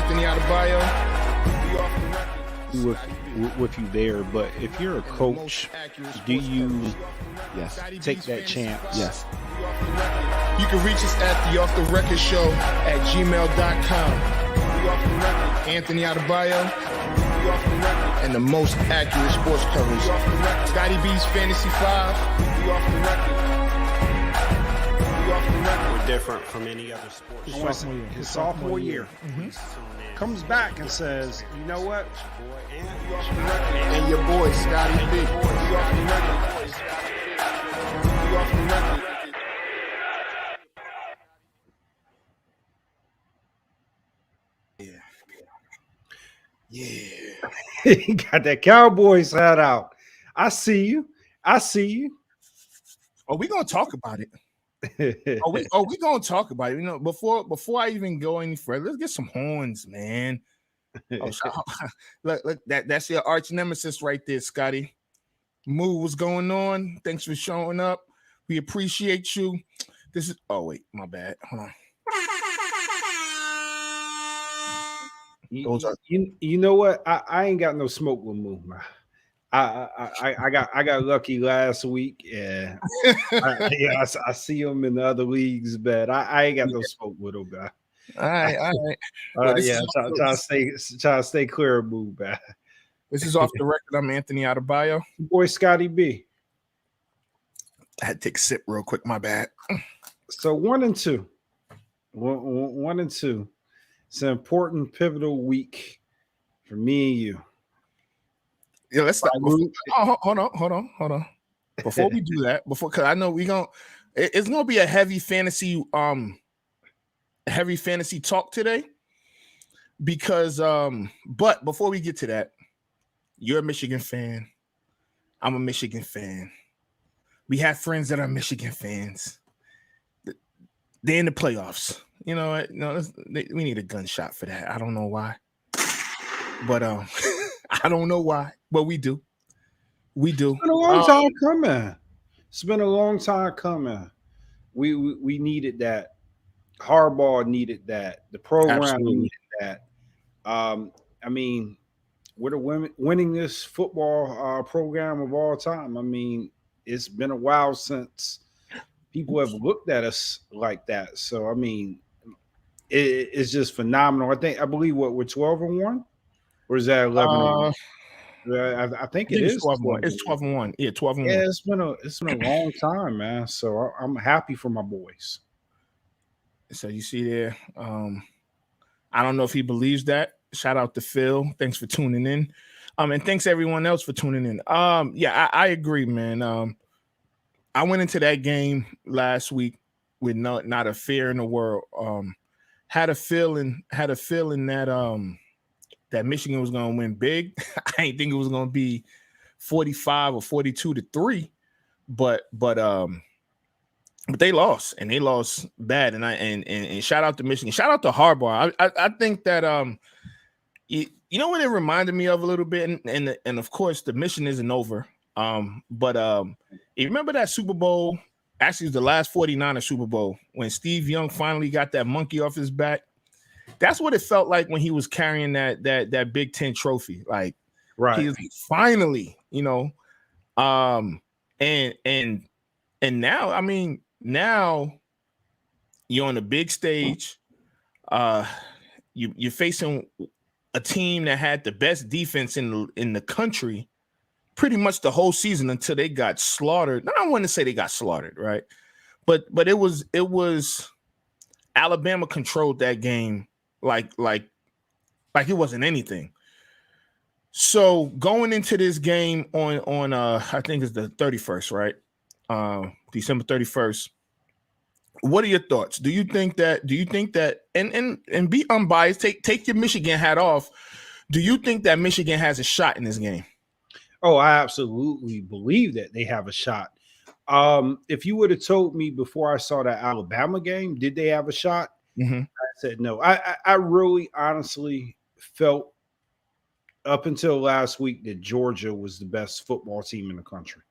Anthony Adebayo. With you there, but if you're a coach, do you take that chance? Yes. You can reach us at the Off the Record Show at gmail.com. Anthony Adebayo and the most accurate sports coverage. Scotty B's Fantasy 5. We're different from any other sport. His sophomore year. Comes back and says, you know what? And your boy, Scotty B. Yeah. He got that Cowboys hat out. I see you. Oh, we're gonna talk about it. we gonna talk about it. You know, before I even go any further, let's get some horns, man. Look, that's your arch nemesis right there, Scotty. Moo, what's going on? Thanks for showing up. We appreciate you. This is wait, my bad. Hold on. You know what? I ain't got no smoke with Moo. I got lucky last week. Yeah, I see him in the other leagues, but I ain't got no smoke with him, guy. All right. Try to stay clear of Moo, man. This is Off the Record. I'm Anthony Adebayo. Boy, Scotty B. I had to take a sip real quick. My bad. So 1-2. 1-2. It's an important, pivotal week for me and you. Yeah, let's start. Hold on. Before we do that, because I know it's gonna be a heavy fantasy talk today. Because but before we get to that, you're a Michigan fan. I'm a Michigan fan. We have friends that are Michigan fans. They're in the playoffs. You know what? No, we need a gunshot for that. I don't know why. But I don't know why, but we do. It's been a long time coming. It's been a long time coming. We needed that. Harbaugh needed that. The program needed that. I mean, we're the winningest football program of all time. I mean, it's been a while since people have looked at us like that. So, I mean, it's just phenomenal. I believe we're 12-1, or is that 11-1? I think it is 12-1. It's 12-1. Yeah, 12-1. Yeah, it's been a long time, man. So I'm happy for my boys. So you see there, I don't know if he believes that. Shout out to Phil. Thanks for tuning in. And thanks everyone else for tuning in. Yeah, I agree, man. I went into that game last week with not a fear in the world. Had a feeling that that Michigan was going to win big. I didn't think it was going to be 45 or 42-3, but they lost, and they lost bad. And shout out to Michigan. Shout out to Harbaugh. I think that you know what it reminded me of a little bit, and of course the mission isn't over. But you remember that Super Bowl? Actually, it was the last 49er Super Bowl when Steve Young finally got that monkey off his back. That's what it felt like when he was carrying that Big Ten trophy. Like, right, he was finally, you know, and now, I mean, now you're on the big stage. You're facing a team that had the best defense in the country pretty much the whole season until they got slaughtered. I don't want to say they got slaughtered, right? But it was Alabama controlled that game like it wasn't anything. So going into this game on I think it's the 31st, right? December 31st. What are your thoughts? Do you think that and be unbiased, take your Michigan hat off. Do you think that Michigan has a shot in this game? Oh, I absolutely believe that they have a shot. If you would have told me before I saw that Alabama game, did they have a shot? Mm-hmm. I said no. I really honestly felt up until last week that Georgia was the best football team in the country.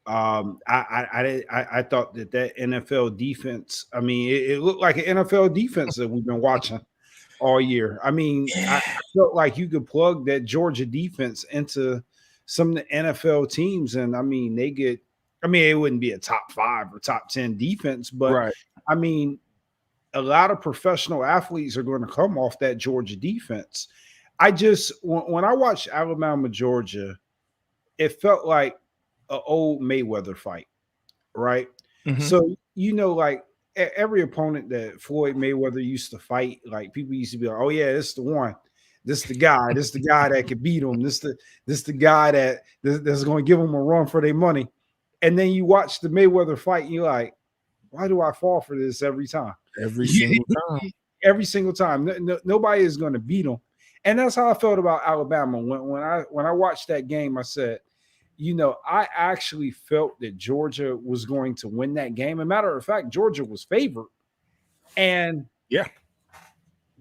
I thought that NFL defense, I mean, it looked like an NFL defense that we've been watching all year. I mean, I felt like you could plug that Georgia defense into some of the NFL teams, and I mean, they get. I mean, it wouldn't be a top 5 or top 10 defense, but Right. I mean, a lot of professional athletes are going to come off that Georgia defense. I just when I watched Alabama Georgia, it felt like an old Mayweather fight, right? Mhm. So like every opponent that Floyd Mayweather used to fight, like people used to be like, "Oh yeah, this is the one, this is the guy, this is the guy that could beat him, this the guy that's going to give him a run for their money." And then you watch the Mayweather fight, and you're like, "Why do I fall for this every time?" Every single time. Every single time. Nobody is going to beat them. And that's how I felt about Alabama. When I watched that game, I said, I actually felt that Georgia was going to win that game. As a matter of fact, Georgia was favored and Yeah.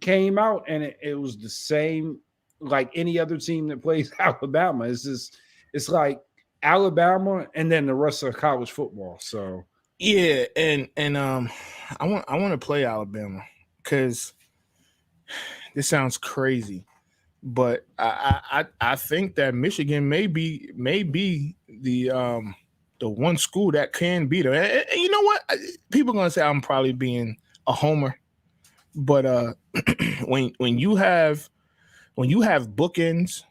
came out, and it was the same like any other team that plays Alabama. It's like Alabama and then the rest of college football. So Yeah, and I want to play Alabama because this sounds crazy, but I think that Michigan may be the one school that can beat them. And you know what? People are gonna say I'm probably being a homer, but when you have bookends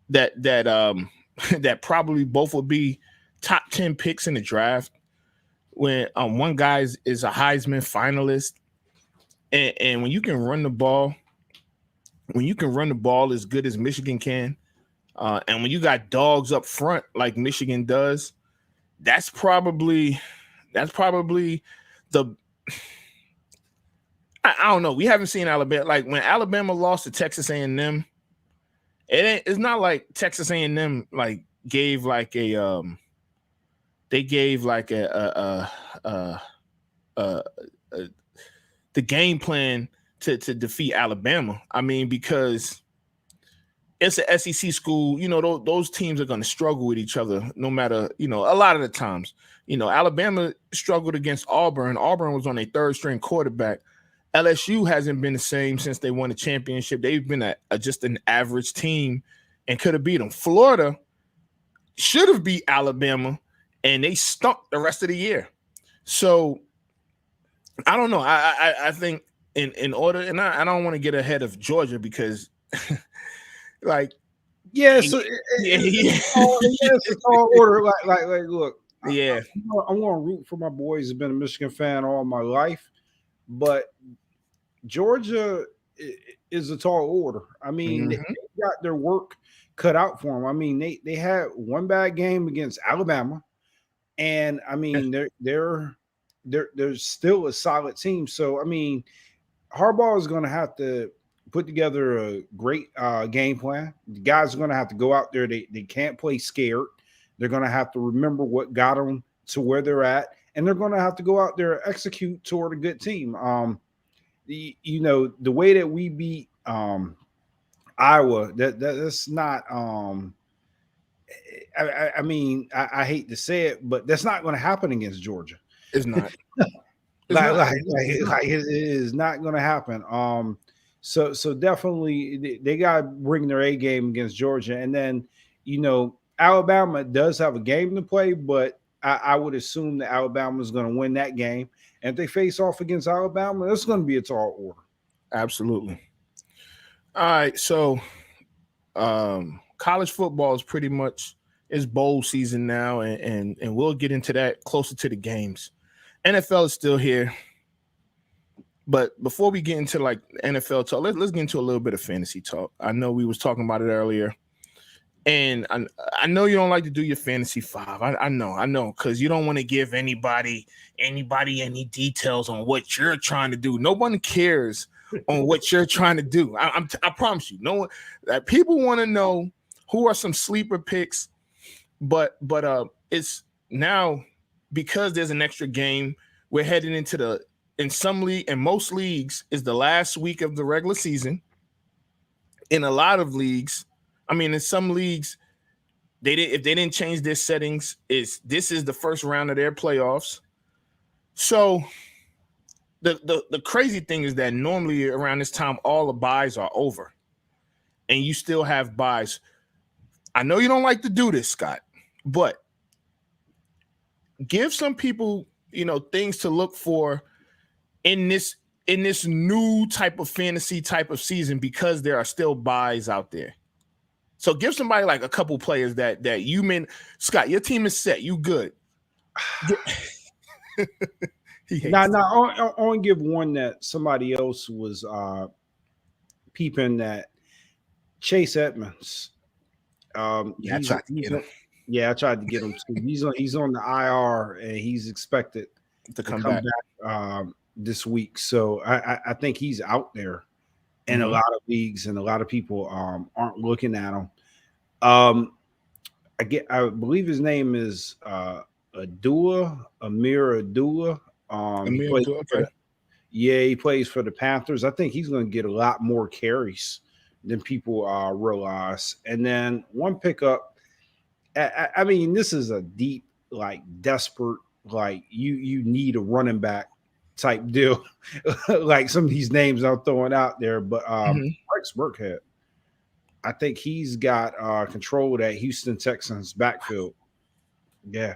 that that probably both will be top 10 picks in the draft, when one guy is a Heisman finalist, and when you can run the ball as good as Michigan can, and when you got dogs up front like Michigan does, that's probably the I don't know. We haven't seen Alabama, like when Alabama lost to Texas A&M. It's not like Texas A&M like gave like a they gave like the game plan to defeat Alabama. I mean, because it's an SEC school, those teams are going to struggle with each other no matter, a lot of the times. Alabama struggled against Auburn. Auburn was on a third string quarterback. LSU hasn't been the same since they won the championship. They've been just an average team and could have beat them. Florida should have beat Alabama, and they stunk the rest of the year. So I don't know. I think in order, and I don't want to get ahead of Georgia because like it's all order. Like look, yeah, I'm going to root for my boys. I've been a Michigan fan all my life, but Georgia is a tall order. I mean, they got their work cut out for them. I mean, they had one bad game against Alabama, and I mean they're still a solid team. So I mean, Harbaugh is going to have to put together a great game plan. The guys are going to have to go out there. They can't play scared. They're going to have to remember what got them to where they're at, and they're going to have to go out there and execute toward a good team. The way that we beat Iowa, that's not. I mean, I hate to say it, but that's not going to happen against Georgia. It's not. It is not going to happen. So definitely they got to bring their A game against Georgia, and then Alabama does have a game to play, but I would assume that Alabama is going to win that game. And if they face off against Alabama, that's going to be a tall order. Absolutely. All right, so college football is pretty much it's bowl season now, and we'll get into that closer to the games. NFL is still here, but before we get into like NFL talk, let's get into a little bit of fantasy talk. I know we was talking about it earlier, and I know you don't like to do your fantasy five. I know, because you don't want to give anybody any details on what you're trying to do. No one cares on what you're trying to do. I promise you. No one. People want to know who are some sleeper picks, but it's now because there's an extra game. We're heading into in most leagues is the last week of the regular season. In a lot of leagues, I mean, in some leagues, if they didn't change their settings, this is the first round of their playoffs. So the crazy thing is that normally around this time all the buys are over, and you still have buys. I know you don't like to do this, Scott, but give some people, things to look for in this new type of fantasy type of season, because there are still buys out there. So give somebody like a couple players that you mean, Scott, your team is set, you good. I only give one that somebody else was peeping at. Chase Edmonds. I tried to get him. Yeah, I tried to get him too. He's on the IR and he's expected to come back this week. So I think he's out there in a lot of leagues, and a lot of people aren't looking at him. I believe his name is Amir Abdullah. He plays for the Panthers. I think he's going to get a lot more carries than people realize. And then one pickup, I mean, this is a deep, like desperate, like you need a running back type deal, like some of these names I'm throwing out there. But Rex Burkhead, I think he's got control of that Houston Texans backfield. Yeah,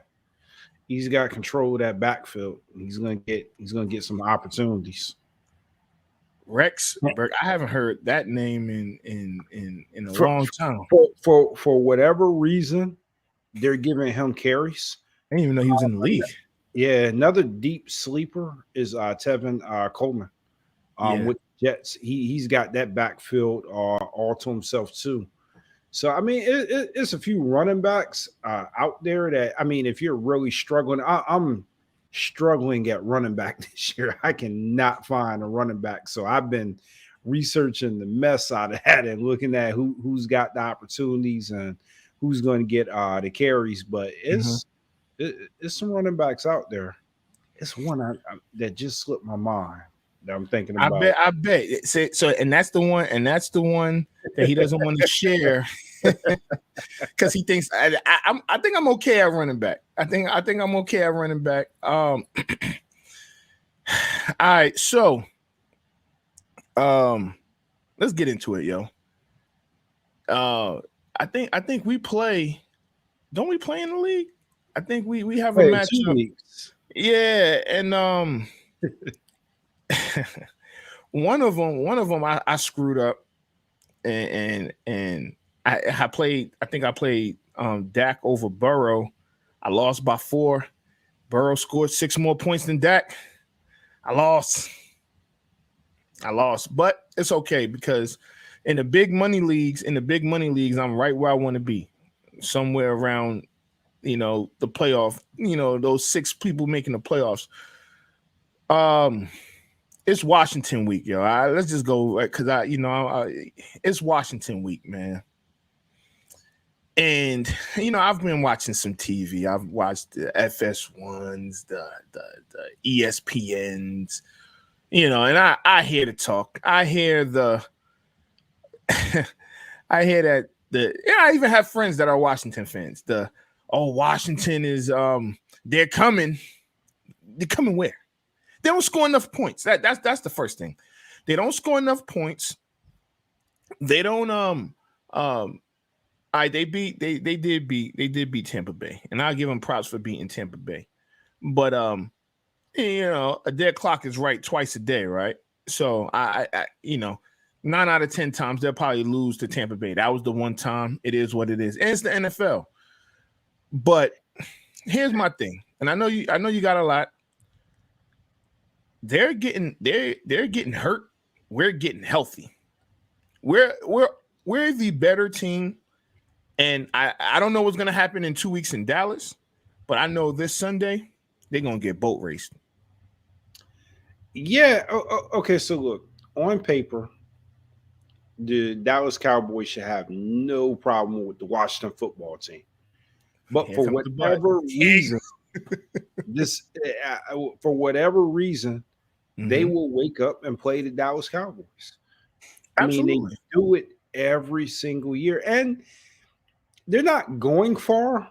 he's got control of that backfield. He's gonna get some opportunities. Rex Burke, I haven't heard that name in a long time. For whatever reason, they're giving him carries. I didn't even know he was in the league. Yeah, another deep sleeper is Tevin Coleman with Jets. He's got that backfield all to himself too. So I mean, it's a few running backs out there that, I mean, if you're really struggling, I'm struggling at running back this year. I cannot find a running back, so I've been researching the mess out of that and looking at who's got the opportunities and who's going to get the carries. But it's some running backs out there. It's one that just slipped my mind that I'm thinking about. I bet. So, and that's the one that he doesn't want to share because he thinks I think I'm okay at running back. I think I'm okay at running back. All right, so let's get into it, yo. I think we play. Don't we play in the league? I think we have a matchup. Yeah, and one of them I screwed up, and I played. I think I played Dak over Burrow. I lost by 4. Burrow scored 6 more points than Dak. I lost, but it's okay because in the big money leagues, I'm right where I want to be, somewhere around, the playoff, those 6 people making the playoffs. It's Washington week, yo. Let's just go because it's Washington week, man. And I've been watching some TV. I've watched the FS1s, the ESPNs, and I hear the talk. I hear that I even have friends that are Washington fans. Washington is they're coming. They're coming where? They don't score enough points. That's the first thing. They don't score enough points. They don't they did beat Tampa Bay, and I'll give them props for beating Tampa Bay. But a dead clock is right twice a day, right? So I 9 out of 10 times they'll probably lose to Tampa Bay. That was the one time. It is what it is, and it's the NFL. But here's my thing, and I know you got a lot. They're getting hurt. We're getting healthy. We're the better team. And I don't know what's going to happen in 2 weeks in Dallas, but I know this Sunday they're going to get boat raced. Yeah. Okay. So look, on paper, the Dallas Cowboys should have no problem with the Washington football team. But for whatever reason, they will wake up and play the Dallas Cowboys. Absolutely. I mean, they do it every single year. And they're not going far,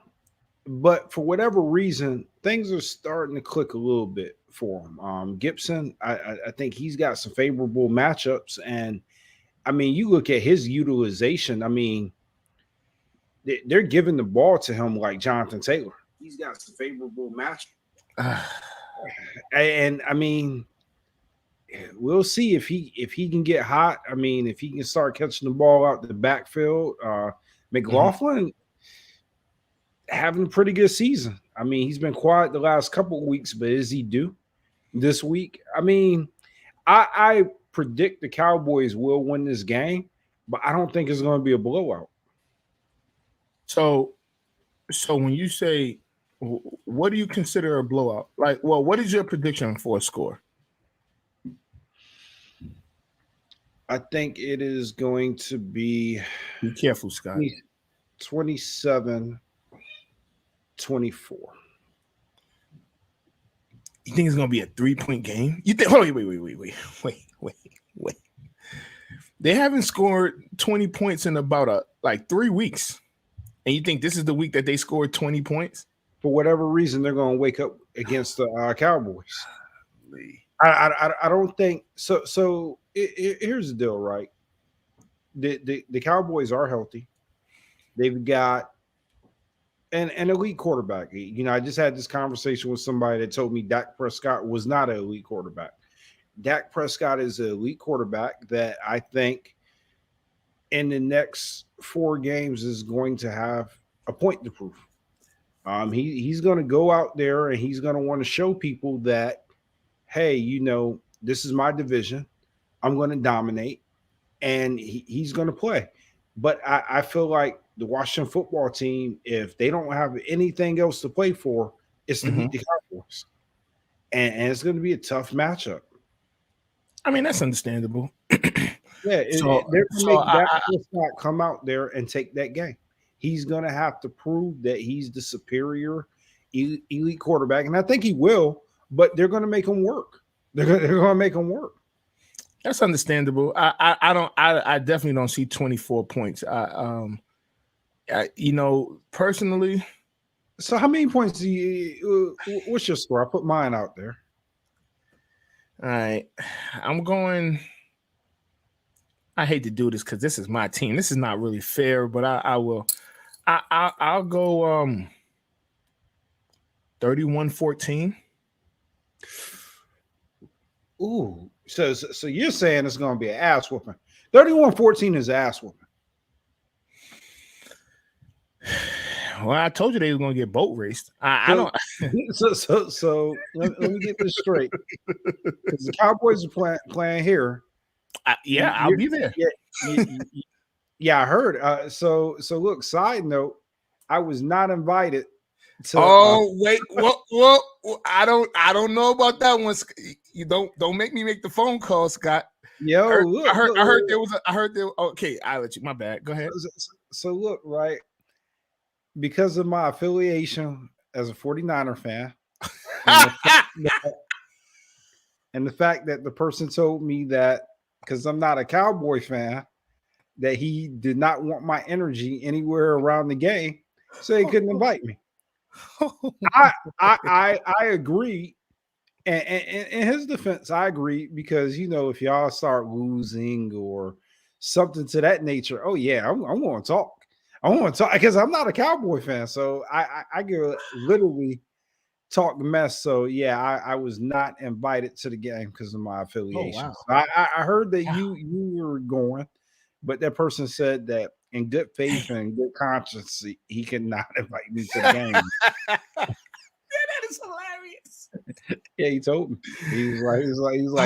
but for whatever reason, things are starting to click a little bit for him. Gibson, I think he's got some favorable matchups, and I mean, you look at his utilization. I mean, they're giving the ball to him like Jonathan Taylor. He's got some favorable matchups, and I mean, we'll see if he can get hot. I mean, if he can start catching the ball out the backfield. McLaughlin having a pretty good season. I mean, he's been quiet the last couple of weeks, but is he due this week? I mean, I predict the Cowboys will win this game, but I don't think it's going to be a blowout. So when you say, what do you consider a blowout? Like, well, what is your prediction for a score? I think it is going to be. Be careful, Scott. 27-24. You think it's going to be a 3-point game? You think? Hold on, wait. They haven't scored 20 points in about 3 weeks, and you think this is the week that they scored 20 points? For whatever reason, they're going to wake up against the Cowboys. I don't think so. So here's the deal, right? The Cowboys are healthy. They've got an elite quarterback. You know, I just had this conversation with somebody that told me Dak Prescott was not an elite quarterback. Dak Prescott is an elite quarterback that I think in the next 4 games is going to have a point to prove. He's going to go out there and he's going to want to show people that, hey, you know, this is my division. I'm going to dominate, and he's going to play. But I feel like the Washington football team, if they don't have anything else to play for, it's to beat the Cowboys. And it's going to be a tough matchup. I mean, that's understandable. Yeah, they're going to make Dak Prescott come out there and take that game. He's going to have to prove that he's the superior elite quarterback, and I think he will, but they're going to make him work. They're going to make him work. That's understandable. I definitely don't see 24 points. You know, personally. So how many points do you? What's your score? I put mine out there. All right, I'm going. I hate to do this because this is my team. This is not really fair, but I will. I'll go 31-14. Ooh, so you're saying it's going to be an ass whooping. 31-14 is ass whooping. Well, I told you they were going to get boat raced. I don't. So let me get this straight. Because the Cowboys are playing here. I'll be there. Yeah, I heard. So look. Side note, I was not invited. Wait, well, I don't know about that one. You don't make me make the phone call, Scott. Yo, I heard there was. Okay, I'll let you. My bad. Go ahead. So look, right, because of my affiliation as a 49er fan, and the fact that the person told me that because I'm not a Cowboy fan, that he did not want my energy anywhere around the game, so he couldn't invite me. I agree, and in his defense, I agree because you know if y'all start losing or something to that nature, oh yeah, I'm going to talk. I want to talk because I'm not a Cowboy fan, so I could literally talk mess. So yeah, I was not invited to the game because of my affiliation. Oh, wow. So I heard that you were going, but that person said that in good faith and good conscience, he cannot invite me to the game. Yeah, that is hilarious. Yeah, he told me. He's like,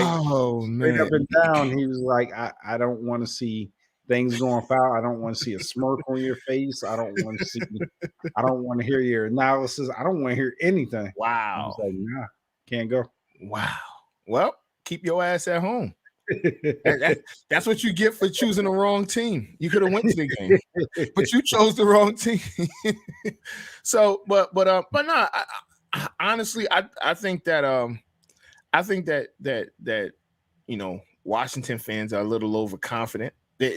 oh straight man, up and down. He was like, I don't want to see things going foul. I don't want to see a smirk on your face. I don't want to hear your analysis. I don't want to hear anything. Wow. I was like, nah, can't go. Wow. Well, keep your ass at home. That's what you get for choosing the wrong team. You could have went to the game, but you chose the wrong team. So, but no. Honestly, I think that you know Washington fans are a little overconfident.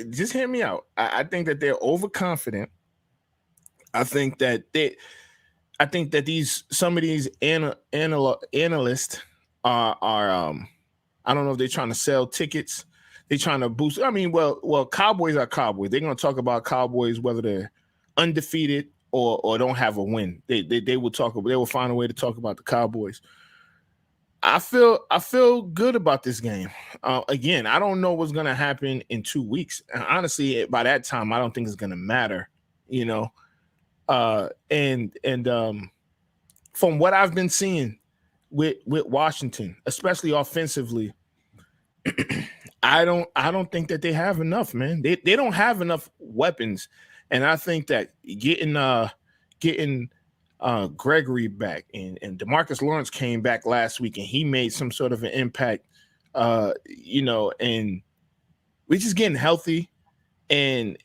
Just hear me out. I think that they're overconfident. I think that some of these analysts are I don't know if they're trying to sell tickets. They're trying to boost. I mean, well, Cowboys are Cowboys. They're going to talk about Cowboys whether they're undefeated or don't have a win. They will talk. They will find a way to talk about the Cowboys. I feel good about this game. Again, I don't know what's going to happen in 2 weeks. And honestly, by that time, I don't think it's going to matter. You know, and from what I've been seeing with Washington, especially offensively, I don't think that they have enough, man. They don't have enough weapons, and I think that getting Gregory back and DeMarcus Lawrence came back last week and he made some sort of an impact, you know, and we're just getting healthy and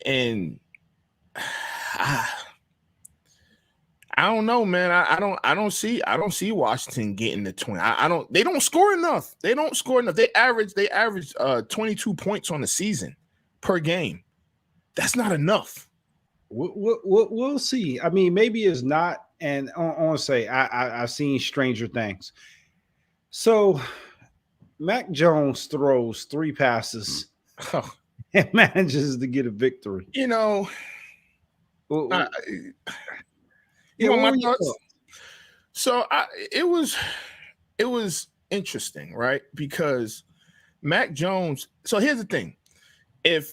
I don't know, man. I don't see Washington getting the 20. They don't score enough. They don't score enough. They average 22 points on the season per game. That's not enough. We'll see. I mean, maybe it's not. And on say, I've seen stranger things. So Mac Jones throws 3 passes and manages to get a victory. You know, you know my thoughts? So it was interesting, right? Because Mac Jones. So here's the thing: if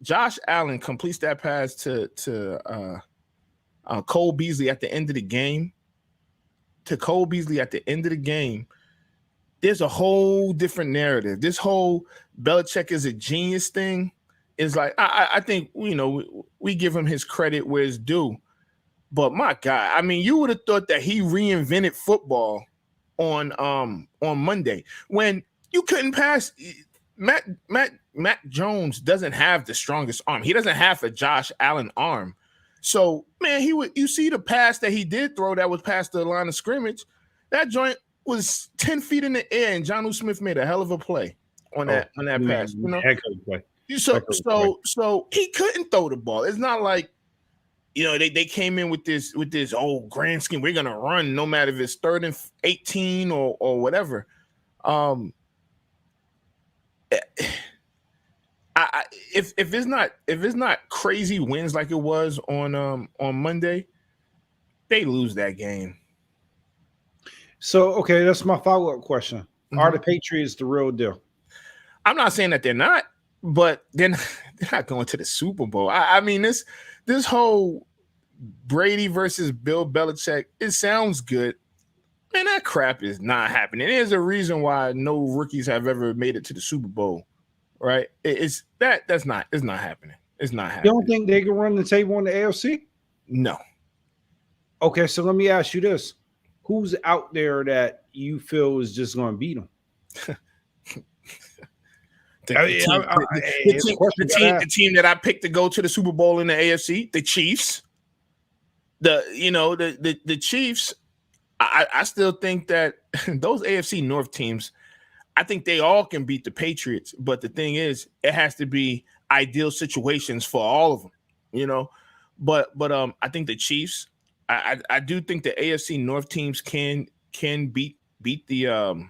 Josh Allen completes that pass to Cole Beasley at the end of the game, there's a whole different narrative. This whole Belichick is a genius thing is like I think we give him his credit where it's due. But my God, I mean, you would have thought that he reinvented football on Monday when you couldn't pass. Mac Jones doesn't have the strongest arm. He doesn't have a Josh Allen arm. So, man, you see the pass that he did throw that was past the line of scrimmage. That joint was 10 feet in the air, and Jonnu Smith made a hell of a play on that pass. You know? Heck of a play. So he couldn't throw the ball. It's not like, they came in with this grand scheme. We're gonna run no matter if it's 3rd and 18 or whatever. If it's not crazy wins like it was on Monday, they lose that game. So okay, that's my follow-up question. Mm-hmm. Are the Patriots the real deal? I'm not saying that they're not, but they're not going to the Super Bowl. I mean this whole Brady versus Bill Belichick, it sounds good. Man, that crap is not happening. There's a reason why no rookies have ever made it to the Super Bowl, right? It's not happening. It's not happening. You don't think they can run the table on the AFC? No. Okay, so let me ask you this. Who's out there that you feel is just going to beat them? The team that I picked to go to the Super Bowl in the AFC, the Chiefs. The Chiefs, I still think that those AFC North teams, I think they all can beat the Patriots. But the thing is, it has to be ideal situations for all of them, But I think the Chiefs, I do think the AFC North teams can beat the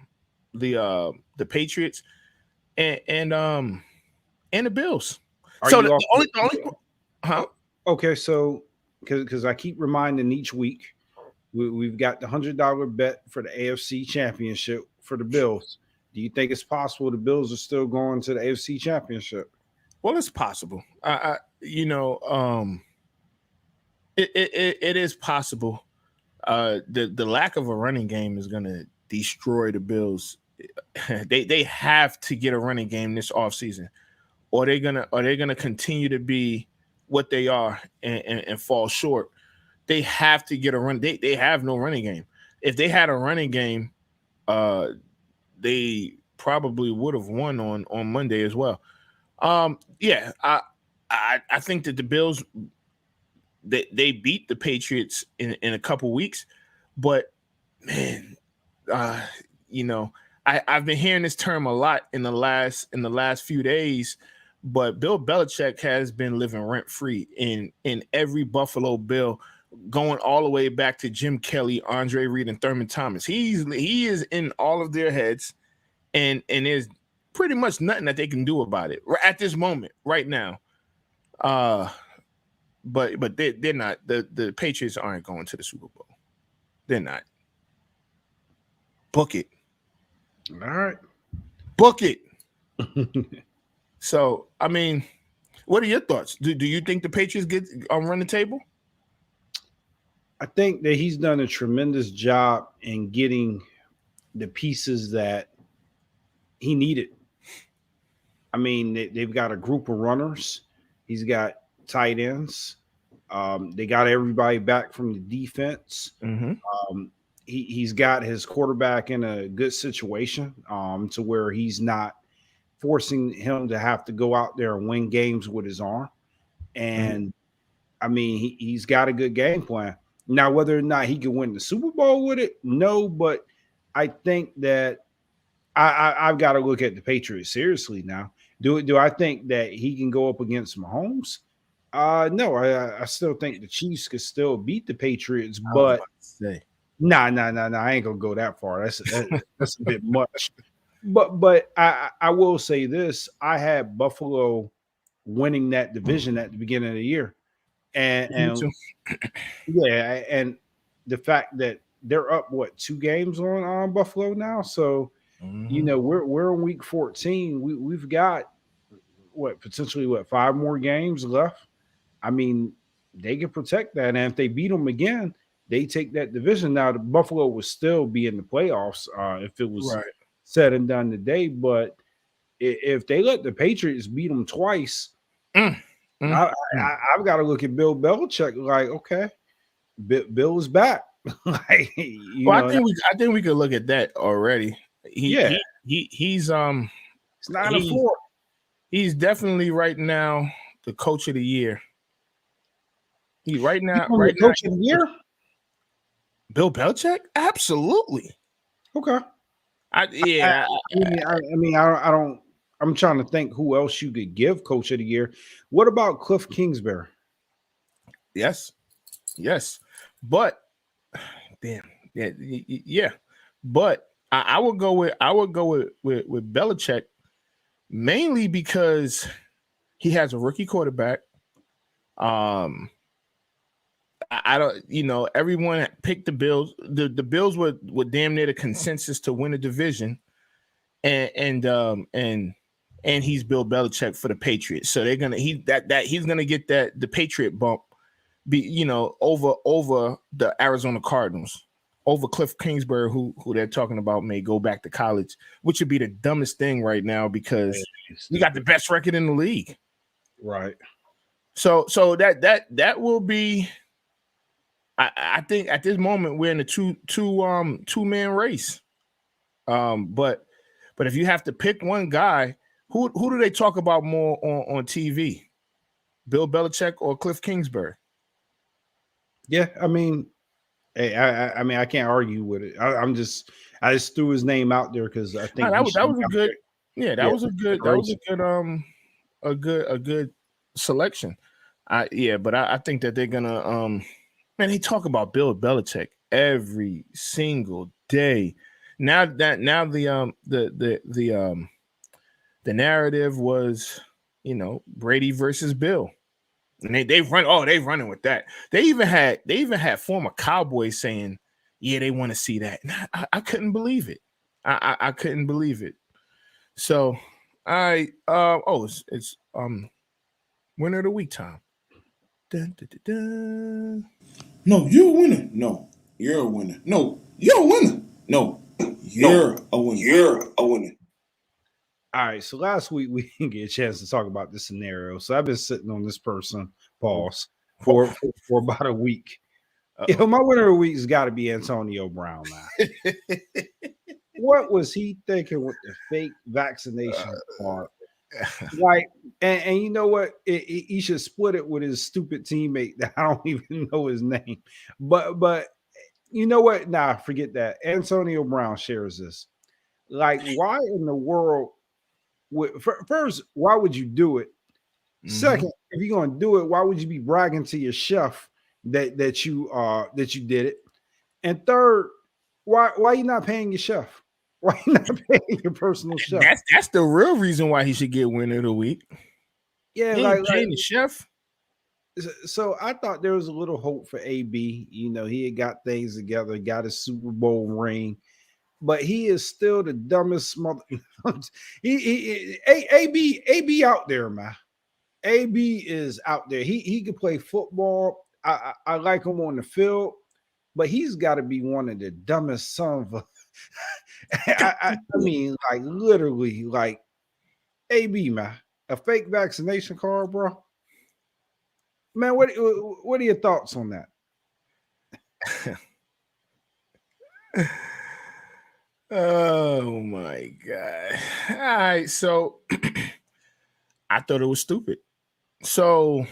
Patriots and the Bills. Okay, so because I keep reminding each week, we've got the $100 bet for the AFC Championship for the Bills. Do you think it's possible the Bills are still going to the AFC Championship? Well, it's possible. It is possible. The lack of a running game is going to destroy the Bills. They have to get a running game this offseason, or they're gonna continue to be what they are and fall short. They have to get a run. They have no running game. If they had a running game, they probably would have won on Monday as well. I think that the Bills they beat the Patriots in a couple weeks, but man, I've been hearing this term a lot in the last few days, but Bill Belichick has been living rent free in every Buffalo Bill going all the way back to Jim Kelly, Andre Reed, and Thurman Thomas. He is in all of their heads, and there's pretty much nothing that they can do about it at this moment, right now. But they're not. The Patriots aren't going to the Super Bowl. They're not. Book it. All right. Book it. So, I mean, what are your thoughts? Do you think the Patriots run the table? I think that he's done a tremendous job in getting the pieces that he needed. I mean, they've got a group of runners. He's got tight ends. They got everybody back from the defense. Mm-hmm. He's got his quarterback in a good situation to where he's not forcing him to have to go out there and win games with his arm. And, I mean, he's got a good game plan. Now, whether or not he can win the Super Bowl with it, no, but I think that I've got to look at the Patriots seriously now. Do I think that he can go up against Mahomes? No, I still think the Chiefs could still beat the Patriots, but nah, I ain't gonna go that far. That's a bit much. But I will say this: I had Buffalo winning that division at the beginning of the year, and yeah, and the fact that they're up 2 games on Buffalo now, so you know we're in week 14. We've got potentially 5 more games left. I mean, they can protect that, and if they beat them again, they take that division. Now, the Buffalo would still be in the playoffs if it was said and done today. But if they let the Patriots beat them twice, I've got to look at Bill Belichick like, okay, Bill is back. I think we could look at that already. He's 9-4. He's definitely right now the coach of the year. Right now, coach of the year. Bill Belichick, absolutely. Okay. I mean, I don't. I'm trying to think who else you could give coach of the year. What about Cliff Kingsbury? Yes, but yeah. But I would go with Belichick mainly because he has a rookie quarterback. I don't, everyone picked the Bills. The Bills were damn near the consensus to win a division, and he's Bill Belichick for the Patriots. So he's gonna get the Patriot bump, over the Arizona Cardinals, over Cliff Kingsbury, who they're talking about may go back to college, which would be the dumbest thing right now because you got the best record in the league, right? So that will be. I think at this moment we're in a two-man race. But if you have to pick one guy, who do they talk about more on TV? Bill Belichick or Cliff Kingsbury? Yeah, I mean, hey, I can't argue with it. I just threw his name out there because I think that was a good selection. But I think that they're gonna man, they talk about Bill Belichick every single day. Now the narrative was, Brady versus Bill. And they running with that. They even had former Cowboys saying, yeah, they want to see that. And I couldn't believe it. I couldn't believe it. So it's winner of the week time. Dun, dun, dun, dun. No, you're a winner. No, you're a winner. No, you're a winner. No, you're a winner. You're a winner. All right. So last week we didn't get a chance to talk about this scenario. So I've been sitting on this person, pause, for about a week. My winner of the week has got to be Antonio Brown now. What was he thinking with the fake vaccination card? Like, and you know what? He should split it with his stupid teammate that I don't even know his name. But you know what? Nah, forget that. Antonio Brown shares this. Like, why in the world first, why would you do it? Mm-hmm. Second, if you're gonna do it, why would you be bragging to your chef that you did it. And third, why you not paying your chef? Why you not paying your personal chef? That's the real reason why he should get winner of the week. Yeah, He ain't paying the chef. So I thought there was a little hope for AB. He had got things together, got a Super Bowl ring, but he is still the dumbest mother. AB out there, man. AB is out there. He can play football. I like him on the field, but he's got to be one of the dumbest sons of. I mean, like literally, like AB, man, a fake vaccination card, bro. Man, what are your thoughts on that? Oh my God. All right. So I thought it was stupid. So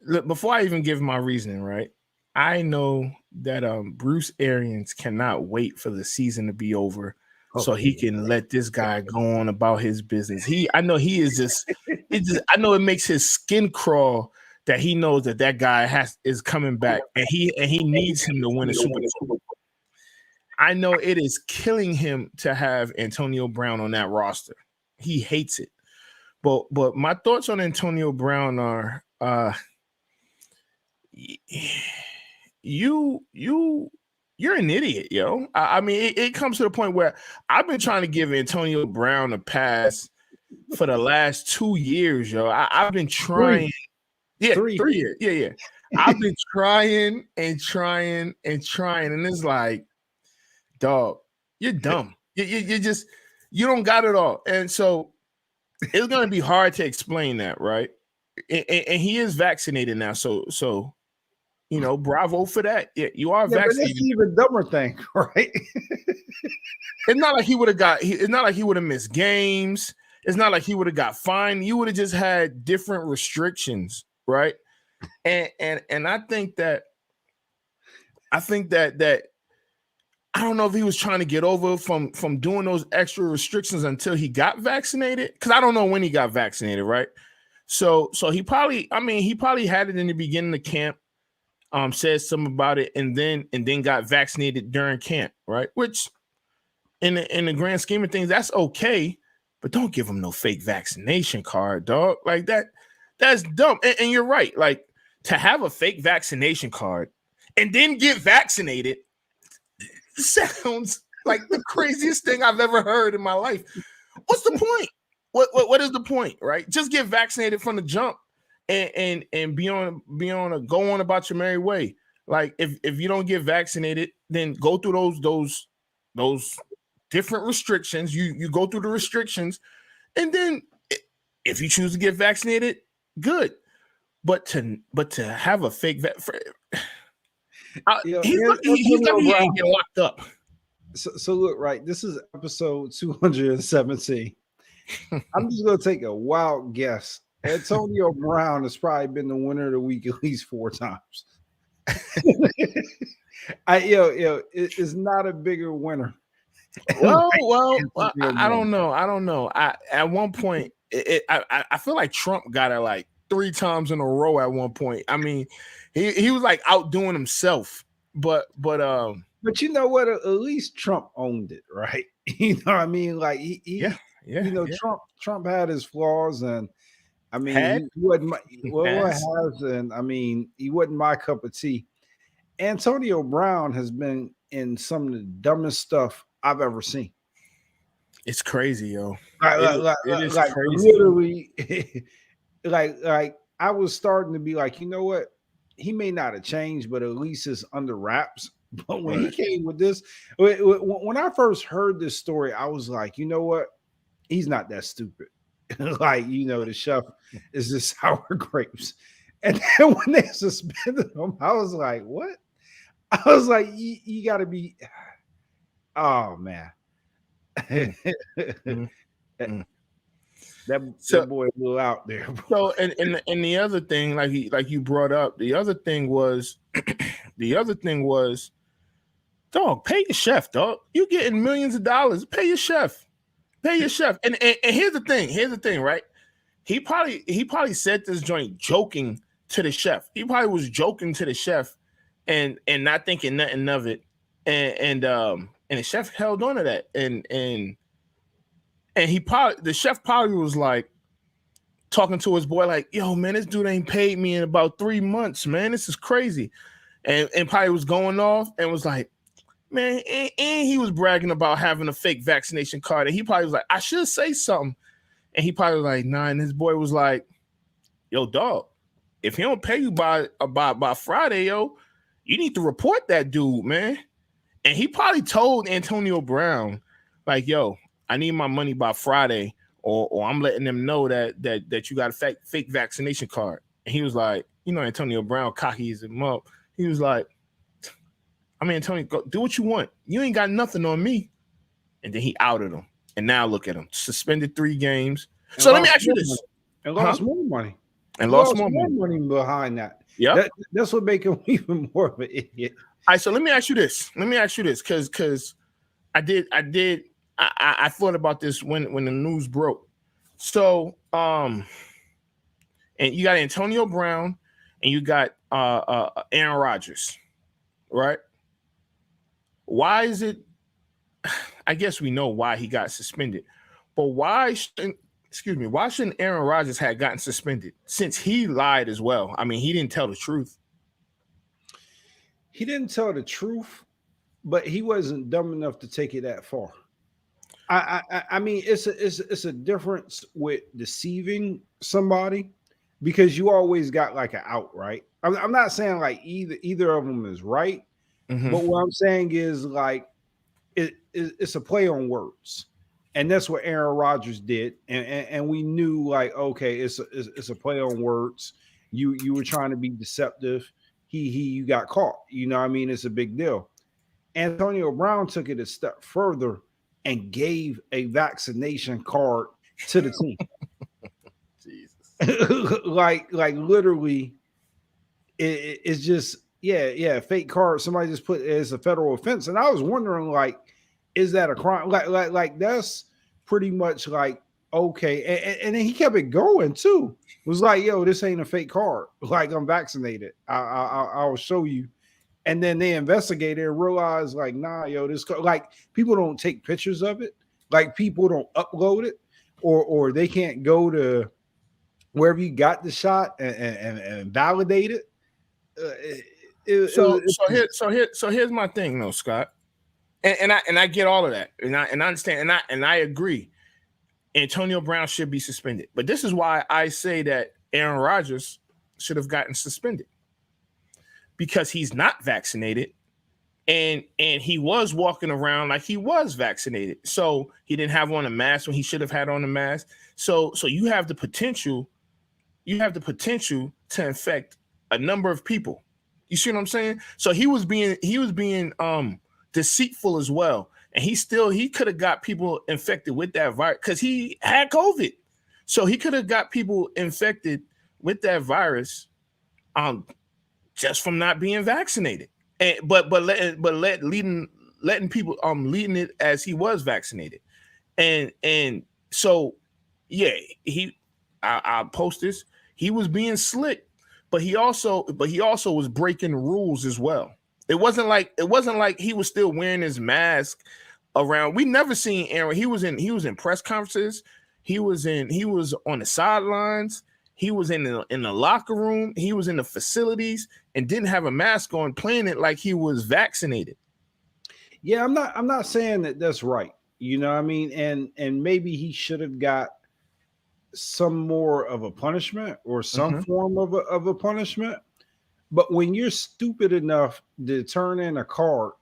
look, before I even give my reasoning, right? I know that Bruce Arians cannot wait for the season to be over so he can let this guy go on about his business. I know he is just I know it makes his skin crawl that he knows that guy is coming back and he needs him to win a Super Bowl. I know it is killing him to have Antonio Brown on that roster. He hates it. But my thoughts on Antonio Brown are you're an idiot, yo. I mean, it comes to the point where I've been trying to give Antonio Brown a pass for the last 2 years, yo. I've been trying. Yeah, 3 years. Yeah. I've been trying and trying and trying, and it's like, dog, you're dumb. You don't got it all, and so it's gonna be hard to explain that, right? And he is vaccinated now, so. Bravo for that. Yeah, you are vaccinated. But that's the even dumber thing, right? It's not like he would have it's not like he would have missed games. It's not like he would have got fined. You would have just had different restrictions, right? And I think that I don't know if he was trying to get over from doing those extra restrictions until he got vaccinated. Because I don't know when he got vaccinated, right? So he probably had it in the beginning of camp. Said something about it and then got vaccinated during camp, right? Which in the grand scheme of things, that's okay, but don't give him no fake vaccination card, dog. Like that's dumb. And you're right. Like to have a fake vaccination card and then get vaccinated sounds like the craziest thing I've ever heard in my life. What's the point? What is the point, right? Just get vaccinated from the jump. And be on go on about your merry way. Like if you don't get vaccinated, then go through those different restrictions. You go through the restrictions, and then if you choose to get vaccinated, good. But to have a fake he's gonna get locked up. So look, right. This is episode 217. I'm just gonna take a wild guess. Antonio Brown has probably been the winner of the week at least 4 times. It's not a bigger winner. Well, I don't know. At one point, I feel like Trump got it like 3 times in a row. At one point, I mean, he was like outdoing himself. But you know what? At least Trump owned it, right? You know what I mean? Like Trump had his flaws and. I mean, he wasn't he wasn't my cup of tea. Antonio Brown has been in some of the dumbest stuff I've ever seen. It's crazy, yo. It is crazy. Literally, like I was starting to be like, you know what? He may not have changed, but at least it's under wraps. But when he came with this, when I first heard this story, I was like, you know what? He's not that stupid. Like, the chef is just sour grapes. And then when they suspended him, I was like, what? I was like, you got to be, oh, man. That boy blew out there. Bro. So, and the other thing, like you brought up, the other thing was, dog, pay your chef, dog. You getting millions of dollars. Pay your chef. And here's the thing, right? He probably said this joint joking to the chef. He probably was joking to the chef and not thinking nothing of it. And the chef held on to that. And the chef probably was like talking to his boy, like, yo, man, this dude ain't paid me in about 3 months, man. This is crazy. And probably was going off and was like, man, and he was bragging about having a fake vaccination card. And he probably was like, I should say something. And he probably was like, nah. And his boy was like, yo, dog, if he don't pay you by Friday, yo, you need to report that dude, man. And he probably told Antonio Brown, like, yo, I need my money by Friday, or I'm letting them know that you got a fake vaccination card. And he was like, Antonio Brown cockies him up. He was like, I mean, Antonio, go do what you want. You ain't got nothing on me. And then he outed him. And now look at him. Suspended 3 games. And so let me ask you this. And lost more money. And lost more money behind that. Yeah. That's what makes him even more of an idiot. All right, so let me ask you this. Because I thought about this when the news broke. So and you got Antonio Brown and you got Aaron Rodgers, right? Why is it? I guess we know why he got suspended, but why shouldn't Aaron Rodgers have gotten suspended since he lied as well? I mean, he didn't tell the truth. He didn't tell the truth, but he wasn't dumb enough to take it that far. I mean, it's a difference with deceiving somebody because you always got like an out, right? I'm not saying like either of them is right, but what I'm saying is like it's a play on words, and that's what Aaron Rodgers did, and we knew like, okay, it's a play on words. You were trying to be deceptive. You got caught. You know what I mean? It's a big deal. Antonio Brown took it a step further and gave a vaccination card to the team. Jesus. like literally, it's just fake card. Somebody just put it as a federal offense, and I was wondering like, is that a crime? Like that's pretty much like okay. And then he kept it going too. It was like, yo, this ain't a fake card. Like I'm vaccinated. I'll show you. And then they investigated and realized, like, nah, yo, this like people don't take pictures of it, like people don't upload it, or they can't go to wherever you got the shot and validate it. So here's my thing, though, Scott, and I get all of that, and I understand, and I agree. Antonio Brown should be suspended, but this is why I say that Aaron Rodgers should have gotten suspended. Because he's not vaccinated, and he was walking around like he was vaccinated. So he didn't have on a mask when he should have had on a mask. So you have the potential to infect a number of people. You see what I'm saying? So he was being deceitful as well. And he could have got people infected with that virus because he had COVID. So he could have got people infected with that virus. Just from not being vaccinated, but leading it as he was vaccinated, and so yeah, I'll post this. He was being slick, but he also was breaking rules as well. It wasn't like he was still wearing his mask around. We never seen Aaron. He was in press conferences. He was on the sidelines. He was in the locker room. He was in the facilities and didn't have a mask on, playing it like he was vaccinated. Yeah, I'm not saying that that's right. You know what I mean? And maybe he should have got some more of a punishment or some form of a punishment. But when you're stupid enough to turn in a card,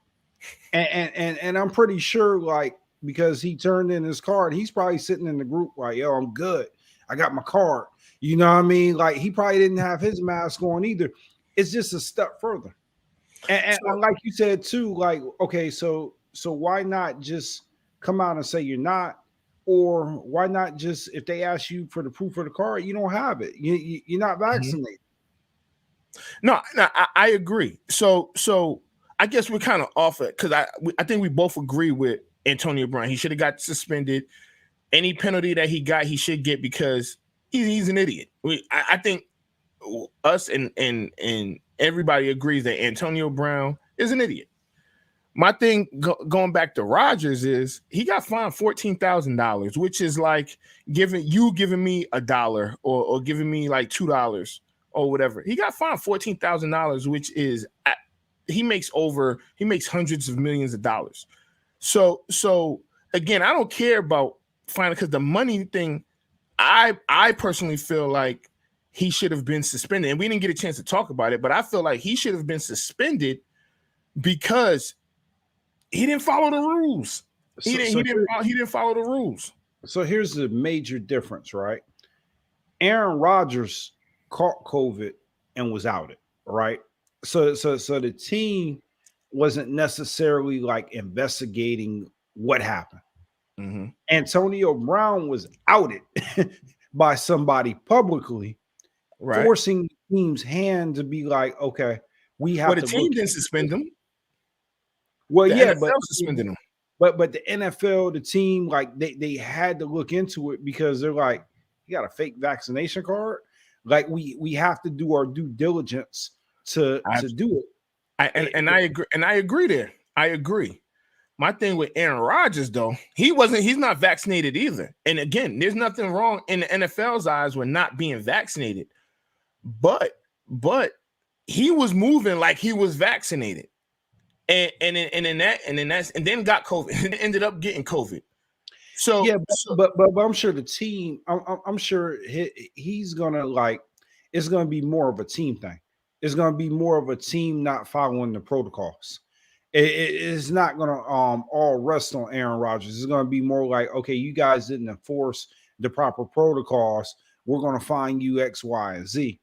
and I'm pretty sure like because he turned in his card, he's probably sitting in the group like, yo, I'm good. I got my card. You know what I mean? Like he probably didn't have his mask on either. It's just a step further. And like you said too, like, okay, so why not just come out and say you're not, or why not just if they ask you for the proof of the card, you don't have it. You're not vaccinated. No, I agree. So I guess we're kind of off it because I think we both agree with Antonio Brown. He should have got suspended. Any penalty that he got, he should get because he's an idiot. I think us and everybody agrees that Antonio Brown is an idiot. My thing going back to Rodgers is he got fined $14,000, which is like giving me $1 or giving me like $2 or whatever. He got fined $14,000, which is he makes hundreds of millions of dollars. So again, I don't care about fining because the money thing. I personally feel like he should have been suspended, and we didn't get a chance to talk about it. But I feel like he should have been suspended because he didn't follow the rules. He didn't follow the rules. So here's the major difference, right? Aaron Rodgers caught COVID and was outed, right? So the team wasn't necessarily like investigating what happened. Mm-hmm. Antonio Brown was outed by somebody publicly, right, forcing the team's hand to be like, okay, we have to. The team didn't suspend him. Well, the yeah, NFL but suspended him. But the NFL, the team, like they had to look into it because they're like, you got a fake vaccination card. Like we have to do our due diligence to do it. I agree there. I agree. My thing with Aaron Rodgers, though, he's not vaccinated either. And again, there's nothing wrong in the NFL's eyes with not being vaccinated. But he was moving like he was vaccinated. And then got COVID and ended up getting COVID. So yeah, but I'm sure the team, I'm sure he's gonna like, it's gonna be more of a team thing. It's gonna be more of a team not following the protocols. It's not gonna all rest on Aaron Rodgers. It's gonna be more like, okay, you guys didn't enforce the proper protocols. We're gonna fine you X, Y, and Z.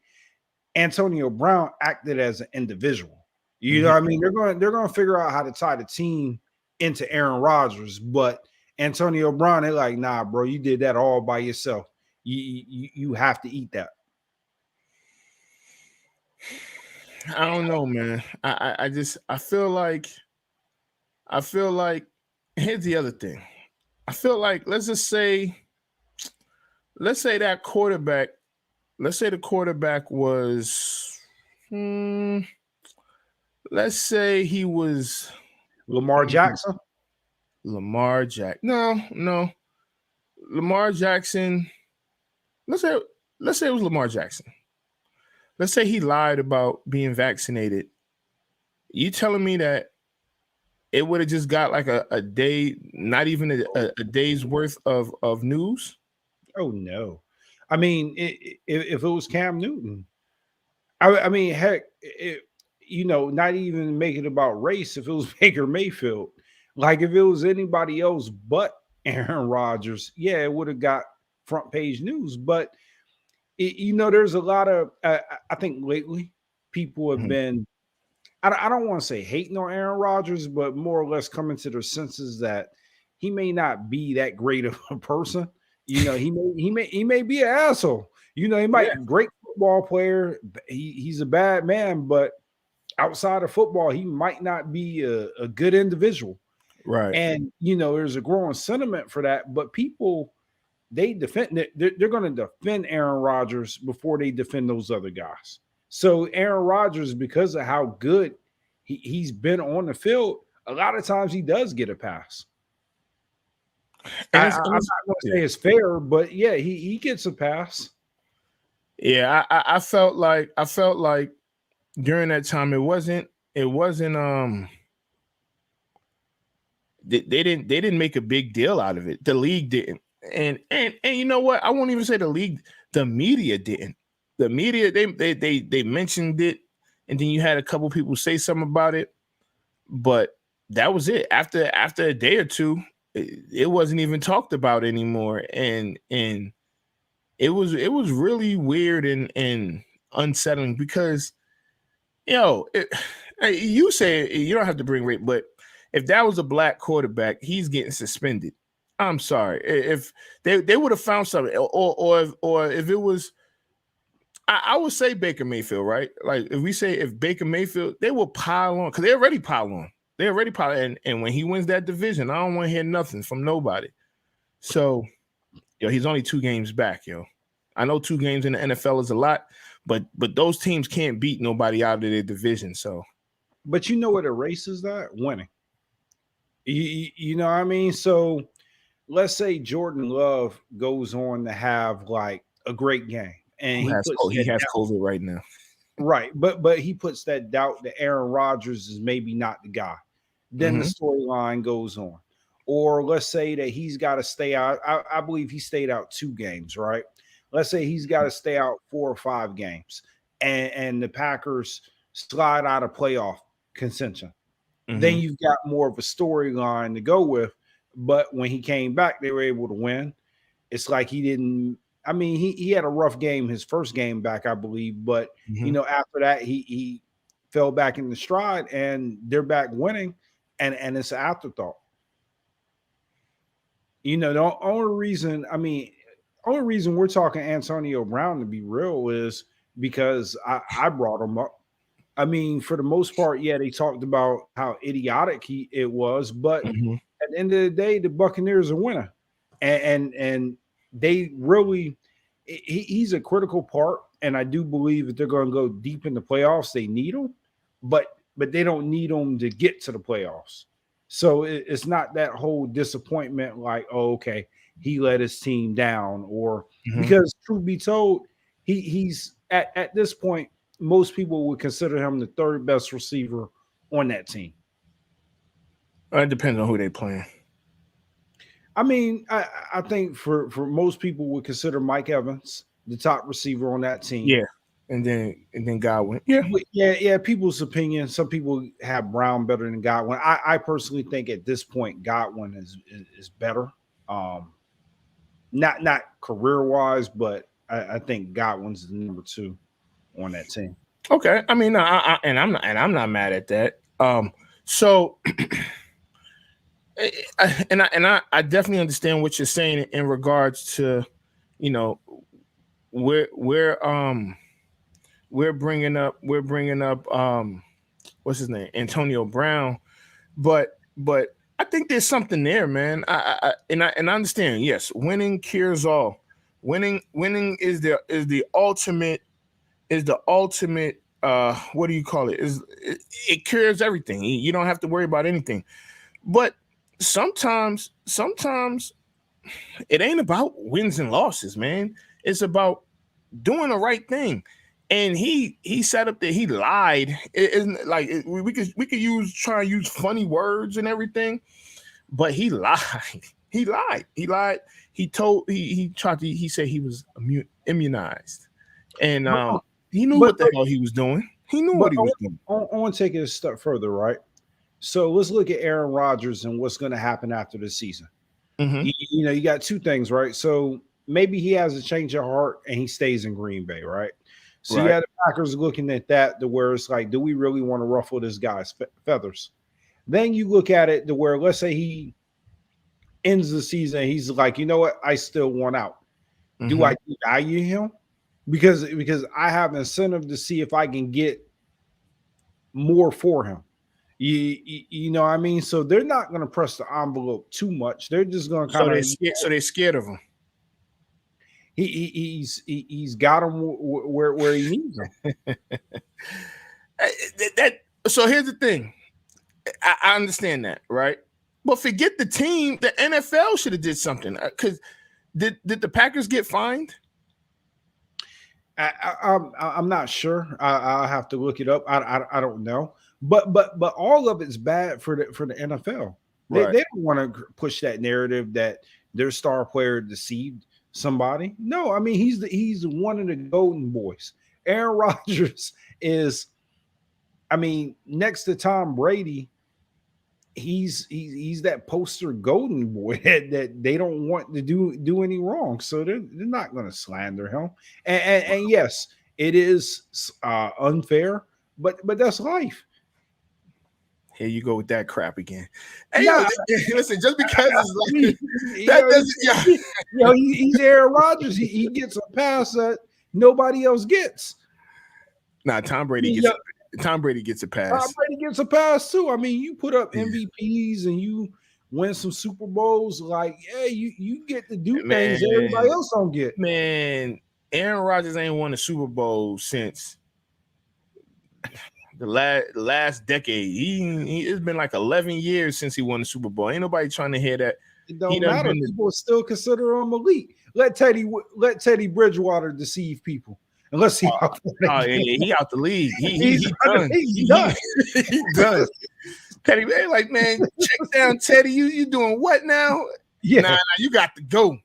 Antonio Brown acted as an individual. You know what I mean? They're gonna figure out how to tie the team into Aaron Rodgers, but Antonio Brown, they're like, nah, bro, you did that all by yourself. You have to eat that. I don't know, man. I feel like here's the other thing. I feel like let's say that quarterback. Let's say the quarterback was. Let's say he was Lamar Jackson. No. Lamar Jackson. Let's say it was Lamar Jackson. Let's say he lied about being vaccinated. You telling me that it would have just got like a day, not even a day's worth of news? Oh no. I mean, if it was Cam Newton, I mean, heck, not even make it about race. If it was Baker Mayfield, like if it was anybody else but Aaron Rodgers, yeah, it would have got front page news. But there's a lot of I think lately people have been, I don't want to say hating on Aaron Rodgers, but more or less coming to their senses that he may not be that great of a person. He may be an asshole. He might be a great football player. He's a bad man, but outside of football, he might not be a good individual. Right. And, there's a growing sentiment for that. But people, they're going to defend Aaron Rodgers before they defend those other guys. So Aaron Rodgers, because of how good he's been on the field, a lot of times he does get a pass. I'm not going to say it's fair, but yeah, he gets a pass. Yeah, I felt like during that time it wasn't they didn't make a big deal out of it. The league didn't. And you know what? I won't even say the league, the media didn't. The media they mentioned it, and then you had a couple people say something about it, but that was it. After a day or two, it wasn't even talked about anymore, and it was really weird and unsettling because you say you don't have to bring rape, but if that was a black quarterback, he's getting suspended. I'm sorry. If they would have found something, or if it was, I would say Baker Mayfield, right? Like if Baker Mayfield, they will pile on because they already pile on. And when he wins that division, I don't want to hear nothing from nobody. So, he's only 2 games back, I know 2 games in the NFL is a lot, but those teams can't beat nobody out of their division. So, but you know what erases that? Winning. You know what I mean? So let's say Jordan Love goes on to have like a great game, and he has COVID right now. Right, but he puts that doubt that Aaron Rodgers is maybe not the guy. Then the storyline goes on. Or let's say that he's got to stay out. I believe he stayed out 2 games, right? Let's say he's got to stay out 4 or 5 games, and the Packers slide out of playoff contention. Then you've got more of a storyline to go with. But when he came back, they were able to win. It's like he didn't. I mean, he had a rough game his first game back, I believe. But you know, after that, he fell back in the stride, and they're back winning, and it's an afterthought. You know, the only reason we're talking Antonio Brown, to be real, is because I brought him up. I mean, for the most part, yeah, they talked about how idiotic it was, but at the end of the day, the Buccaneers are winning, and they really he's a critical part, and I do believe that they're going to go deep in the playoffs. They need him, but they don't need him to get to the playoffs. So it's not that whole disappointment like, oh, okay, he let his team down, or because truth be told, he's at this point, most people would consider him the 3rd best receiver on that team. It depends on who they playing. I mean, I think for most people would consider Mike Evans the top receiver on that team. Yeah. And then Godwin. Yeah. People's opinion. Some people have Brown better than Godwin. I personally think at this point Godwin is better. Not career wise, but I think Godwin's the number 2 on that team. Okay. I mean, I'm not mad at that. So I definitely understand what you're saying in regards to, you know, we're bringing up what's his name, Antonio Brown, but I think there's something there, man. I understand. Yes, winning cures all. Winning is the ultimate. What do you call it? It cures everything. You don't have to worry about anything. But sometimes it ain't about wins and losses, man. It's about doing the right thing. And he set up that he lied. It isn't like we could try and use funny words and everything, but he lied. He lied. He said he was immunized, and he knew what the hell he was doing. He knew what he was doing. I want to take it a step further, right? So let's look at Aaron Rodgers and what's going to happen after the season. You know, you got 2 things, right? So maybe he has a change of heart and he stays in Green Bay, right? So you have the Packers looking at that to where it's like, do we really want to ruffle this guy's feathers? Then you look at it to where, let's say he ends the season, he's like, you know what? I still want out. Do I value him? Because I have incentive to see if I can get more for him. You know what I mean? So they're not going to press the envelope too much. They're just going to kind of. So they're scared of him. He's got him where he needs him. So here's the thing. I understand that, right? But forget the team. The NFL should have did something. Because did the Packers get fined? I'm not sure. I'll have to look it up. I don't know. But all of it's bad for the NFL. They don't want to push that narrative that their star player deceived somebody. No, I mean he's one of the golden boys. Aaron Rodgers is, I mean, next to Tom Brady, he's that poster golden boy that they don't want to do any wrong. So they're not going to slander him. And yes, it is unfair, but that's life. Here you go with that crap again. Hey, listen, just because it's like that doesn't. He's Aaron Rodgers. He gets a pass that nobody else gets. Nah, Tom Brady gets a pass. Tom Brady gets a pass too. I mean, you put up MVPs and you win some Super Bowls. Like, yeah, you get to do things everybody else don't get. Man, Aaron Rodgers ain't won a Super Bowl since the last decade. It's been like 11 years since he won the Super Bowl. Ain't nobody trying to hear that. It don't matter. People still consider him elite. Let Teddy Bridgewater deceive people. And let's see how he out the league. He done. He done. Teddy, like, man, check down, Teddy. You doing what now? Yeah, nah, you got to go.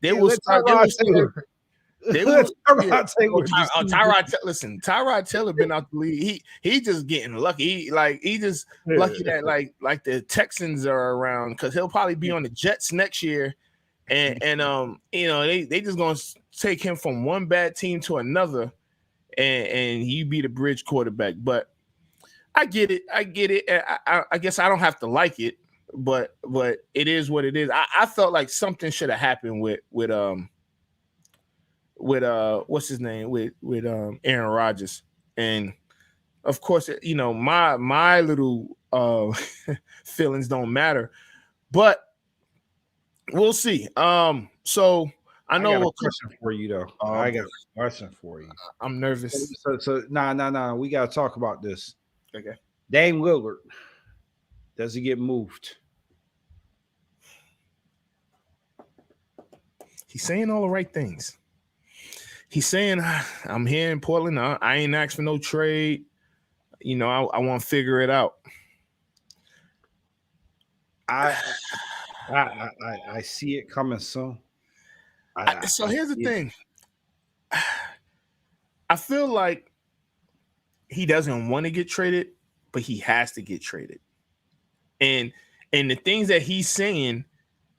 Tyrod Taylor been out the league. He just getting lucky. He just lucky that like the Texans are around, because he'll probably be on the Jets next year, and they just gonna take him from one bad team to another, and he be the bridge quarterback. But I get it. I guess I don't have to like it, but it is what it is. I felt like something should have happened with what's his name with Aaron Rodgers, and of course my little feelings don't matter, but we'll see. So I know I got a question for you though. I got a question for you. I'm nervous. So nah. We gotta talk about this. Okay. Dame Lillard, does he get moved? He's saying all the right things. He's saying, I'm here in Portland. I ain't asked for no trade. I want to figure it out. I see it coming soon. So here's the thing. I feel like he doesn't want to get traded, but he has to get traded. And the things that he's saying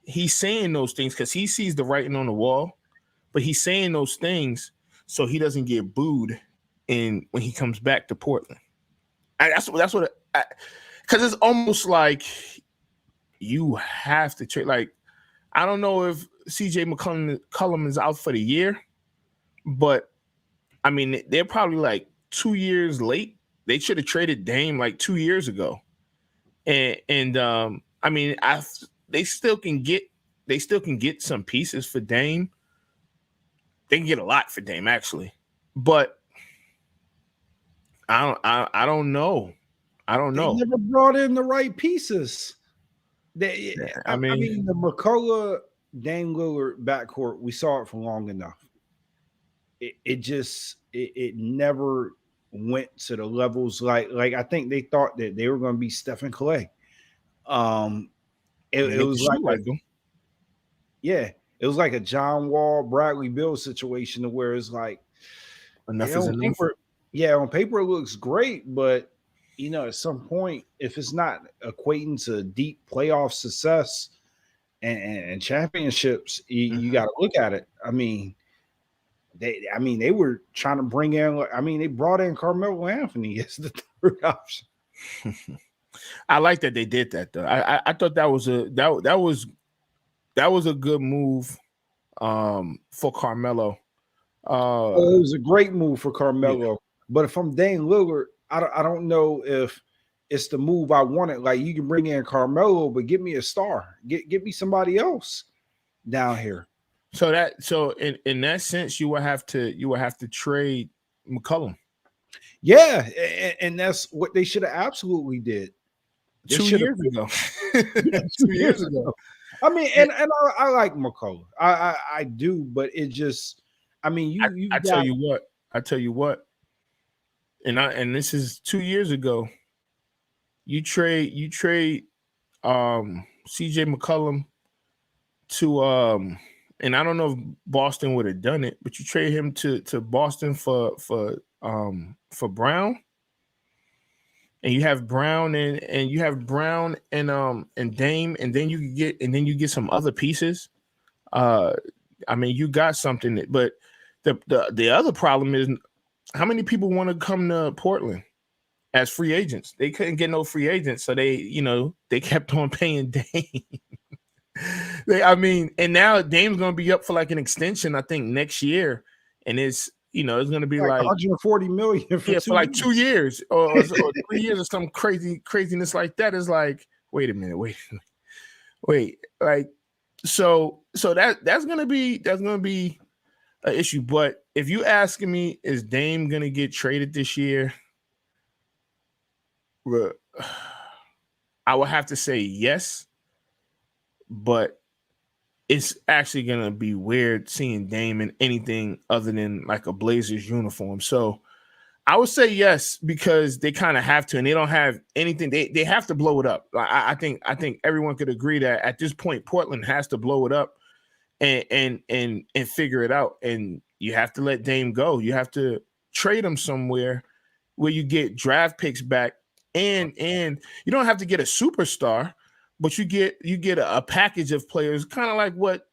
those things because he sees the writing on the wall. But he's saying those things so he doesn't get booed when he comes back to Portland. That's what because it's almost like you have to trade. Like, I don't know if CJ McCollum is out for the year, but I mean they're probably like 2 years late. They should have traded Dame like 2 years ago, and I mean they still can get some pieces for Dame. They can get a lot for Dame, actually, but I don't know. They never brought in the right pieces. I mean, the McCullough Dame Lillard backcourt, we saw it for long enough. It never went to the levels like I think they thought that they were going to be Stephen Clay. It was like yeah. It was like a John Wall, Bradley Beal situation to where it's like enough is enough. On paper it looks great, but at some point, if it's not equating to deep playoff success and championships, you got to look at it. I mean, they were trying to bring in. They brought in Carmelo Anthony as the third option. I like that they did that though. I thought that was a good move for Carmelo. It was a great move for Carmelo. Yeah. But if I'm Dame Lillard, I don't know if it's the move I wanted. Like, you can bring in Carmelo, but get me a star. Get me somebody else down here. So in that sense, you would have to trade McCollum. Yeah, and that's what they should have absolutely did. 2 years ago. 2 years ago. I mean, and I like McCullough. I do, but it just, I mean, I tell you what, and this is 2 years ago. You trade CJ McCollum to and I don't know if Boston would have done it, but you trade him to Boston for Brown. And you have Brown and you have Brown and Dame, and then you get some other pieces. I mean, you got something, but the other problem is how many people want to come to Portland as free agents? They couldn't get no free agents, so they kept on paying Dame. And now Dame's gonna be up for like an extension, I think, next year, and it's going to be like 140 million for like 2 years or 3 years or some craziness like that. Is like, wait a minute, wait. Like, so that's going to be issue. But if you asking me, is Dame gonna get traded this year? I would have to say yes, but it's actually gonna be weird seeing Dame in anything other than like a Blazers uniform. So I would say yes, because they kind of have to, and they don't have anything. They have to blow it up. I think everyone could agree that at this point, Portland has to blow it up and figure it out. And you have to let Dame go. You have to trade him somewhere where you get draft picks back, and you don't have to get a superstar, but you get a package of players, kind of like what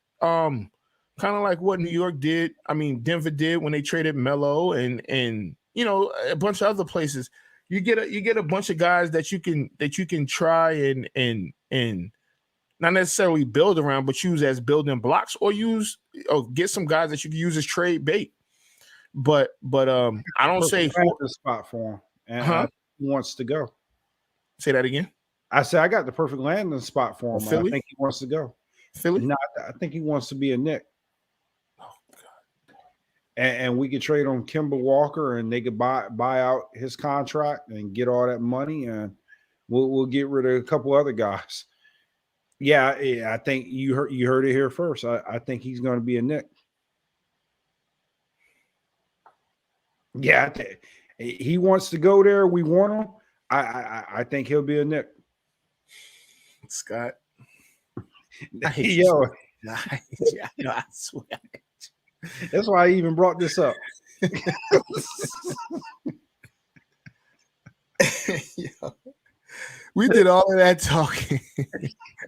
New York did. I mean, Denver did when they traded Melo and a bunch of other places. You get a bunch of guys that you can try and not necessarily build around, but use as building blocks, or get some guys that you can use as trade bait. But I don't say the spot for him, and he wants to go. Say that again. I said I got the perfect landing spot for him. Philly? I think he wants to go. Philly? No, I think he wants to be a Knick. Oh God! And we could trade on Kemba Walker, and they could buy out his contract and get all that money, and we'll get rid of a couple other guys. Yeah, I think you heard it here first. I think he's going to be a Knick. Yeah, he wants to go there. We want him. I think he'll be a Knick. Scott, yo, I swear. That's why I even brought this up. Yo, we did all of that talking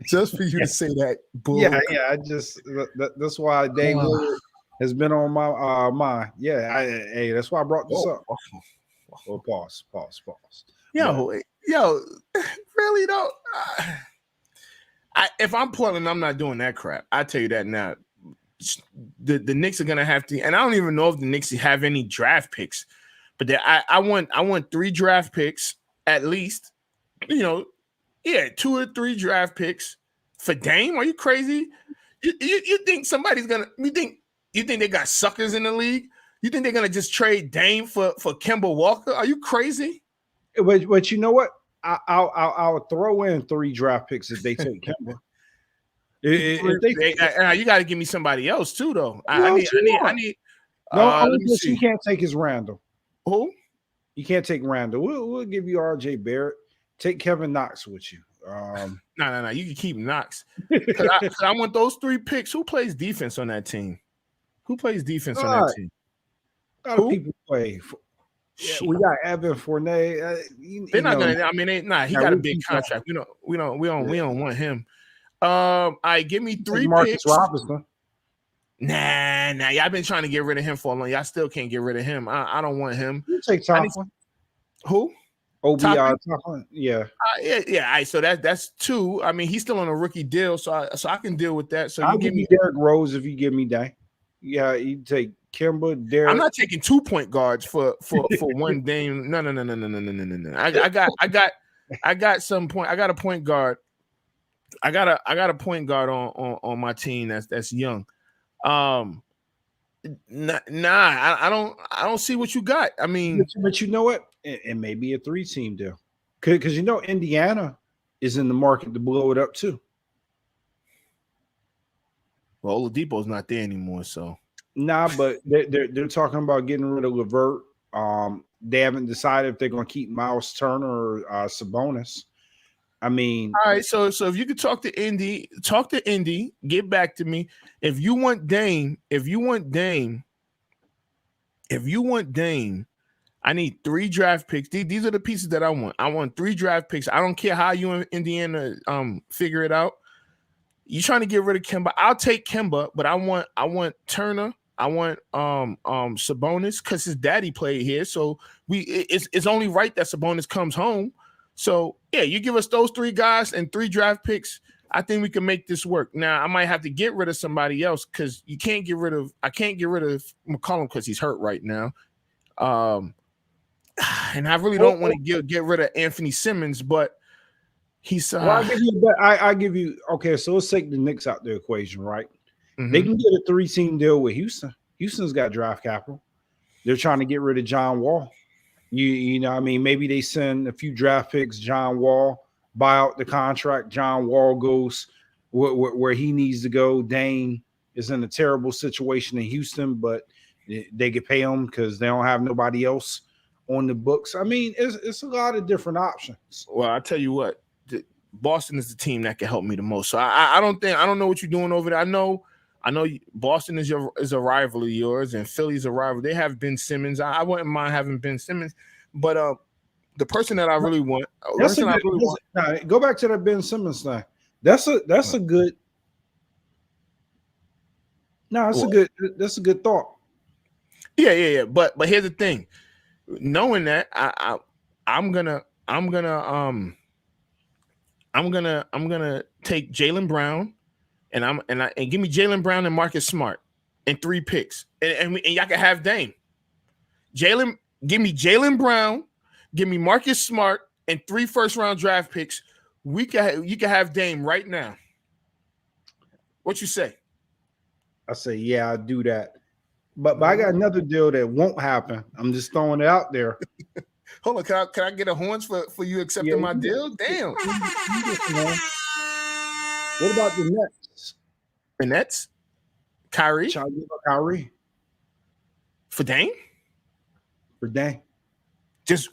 just for you to say that bull. Yeah. I just that's why Dame Lillard has been on my mind. Yeah, that's why I brought this up. Oh, pause. Yo, really though. If I'm Portland, I'm not doing that crap. I tell you that now. The Knicks are gonna have to, and I don't even know if the Knicks have any draft picks, but I want 3 draft picks at least. 2 or 3 draft picks for Dame. Are you crazy? You think somebody's gonna? You think they got suckers in the league? You think they're gonna just trade Dame for Kemba Walker? Are you crazy? But you know what? I'll throw in 3 draft picks if they take Kemba. You got to give me somebody else too, though. I need. No, you can't take his Randall. Who? You can't take Randall. We'll give you R.J. Barrett. Take Kevin Knox with you. No. You can keep Knox. I want those 3 picks. Who plays defense on that team? Who plays defense on that team? A lot of people play. We got Evan Fournier. They're not gonna. I mean, he got a big contract. We don't want him. All right, give me 3 Marcus picks. Robinson. Nah. Y'all been trying to get rid of him for a long. Y'all still can't get rid of him. I don't want him. You take Tomlin. Who? Tomlin. Yeah. Yeah. All right, so that's 2. I mean, he's still on a rookie deal, so I can deal with that. So I'll give me Derrick Rose if you give me Dame. Yeah, you take Kemba, Derrick. I'm not taking 2 point guards for one Dame. No. I got some point. I got a point guard. I got a point guard on my team that's young. I don't see what you got. I mean, but you know what? It may be a 3-team deal because Indiana is in the market to blow it up too. Well, Oladipo's not there anymore, so nah. But they're talking about getting rid of LeVert. They haven't decided if they're going to keep Miles Turner or Sabonis. I mean, all right. So if you could talk to Indy, get back to me. If you want Dame, I need 3 draft picks. These are the pieces that I want. I want 3 draft picks. I don't care how you in Indiana figure it out. You trying to get rid of Kemba? I'll take Kemba, but I want Turner. I want Sabonis because his daddy played here. So it's only right that Sabonis comes home. So yeah, you give us those 3 guys and 3 draft picks. I think we can make this work. Now I might have to get rid of somebody else because I can't get rid of McCollum because he's hurt right now. And I really don't want to get rid of Anthony Simmons, but he's. Well, I give you okay. So let's take the Knicks out the equation, right? Mm-hmm. They can get a 3-team deal with Houston. Houston's got draft capital. They're trying to get rid of John Wall. You know, I mean, maybe they send a few draft picks, John Wall, buy out the contract. John Wall goes where he needs to go. Dame is in a terrible situation in Houston, but they could pay him because they don't have nobody else on the books. I mean, it's a lot of different options. Well, I tell you what, Boston is the team that can help me the most. So I don't know what you're doing over there. I know Boston is a rival of yours, and Philly's a rival. They have Ben Simmons. I wouldn't mind having Ben Simmons, but the person that I really want. Go back to that Ben Simmons thing. That's a good. No, that's a good thought. Yeah. But here's the thing. Knowing that, I'm gonna take Jaylen Brown, and give me Jaylen Brown and Marcus Smart and 3 picks, and y'all can have Dame. Give me Jaylen Brown, give me Marcus Smart and 3 first-round draft picks. You can have Dame right now. What you say? I say, yeah, I do that. But I got another deal that won't happen. I'm just throwing it out there. Hold on, can I get a horns for you accepting my deal? Damn. What about the Nets? The Nets? Kyrie? Shall I give up Kyrie? For Dame? For Dame. Just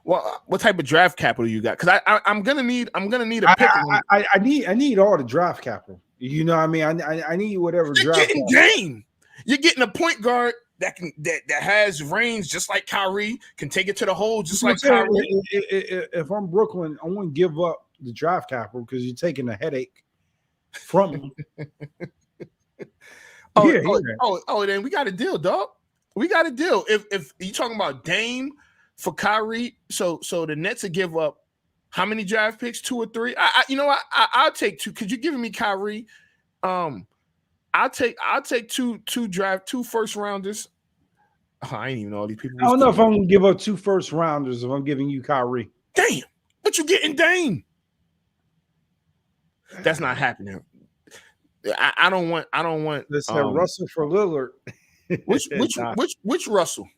well, what type of draft capital you got? Because I'm gonna need a pick. I need all the draft capital. You know what I mean? I need whatever You're draft getting capital. Dame. You're getting a point guard that has range just like Kyrie, can take it to the hole just like Kyrie. If I'm Brooklyn, I wouldn't give up the draft capital because you're taking a headache from me. Then we got a deal, dog. We got a deal. If you're talking about Dame for Kyrie, so the Nets will give up how many draft picks? 2 or 3? I'll take 2. Could you give me Kyrie? I'll take 2 first rounders. Oh, I ain't even know all these people. I don't know if I'm gonna give up 2 first rounders if I'm giving you Kyrie. Damn, but you getting Dame. That's not happening. I don't want. Let's have Russell for Lillard. Which Russell?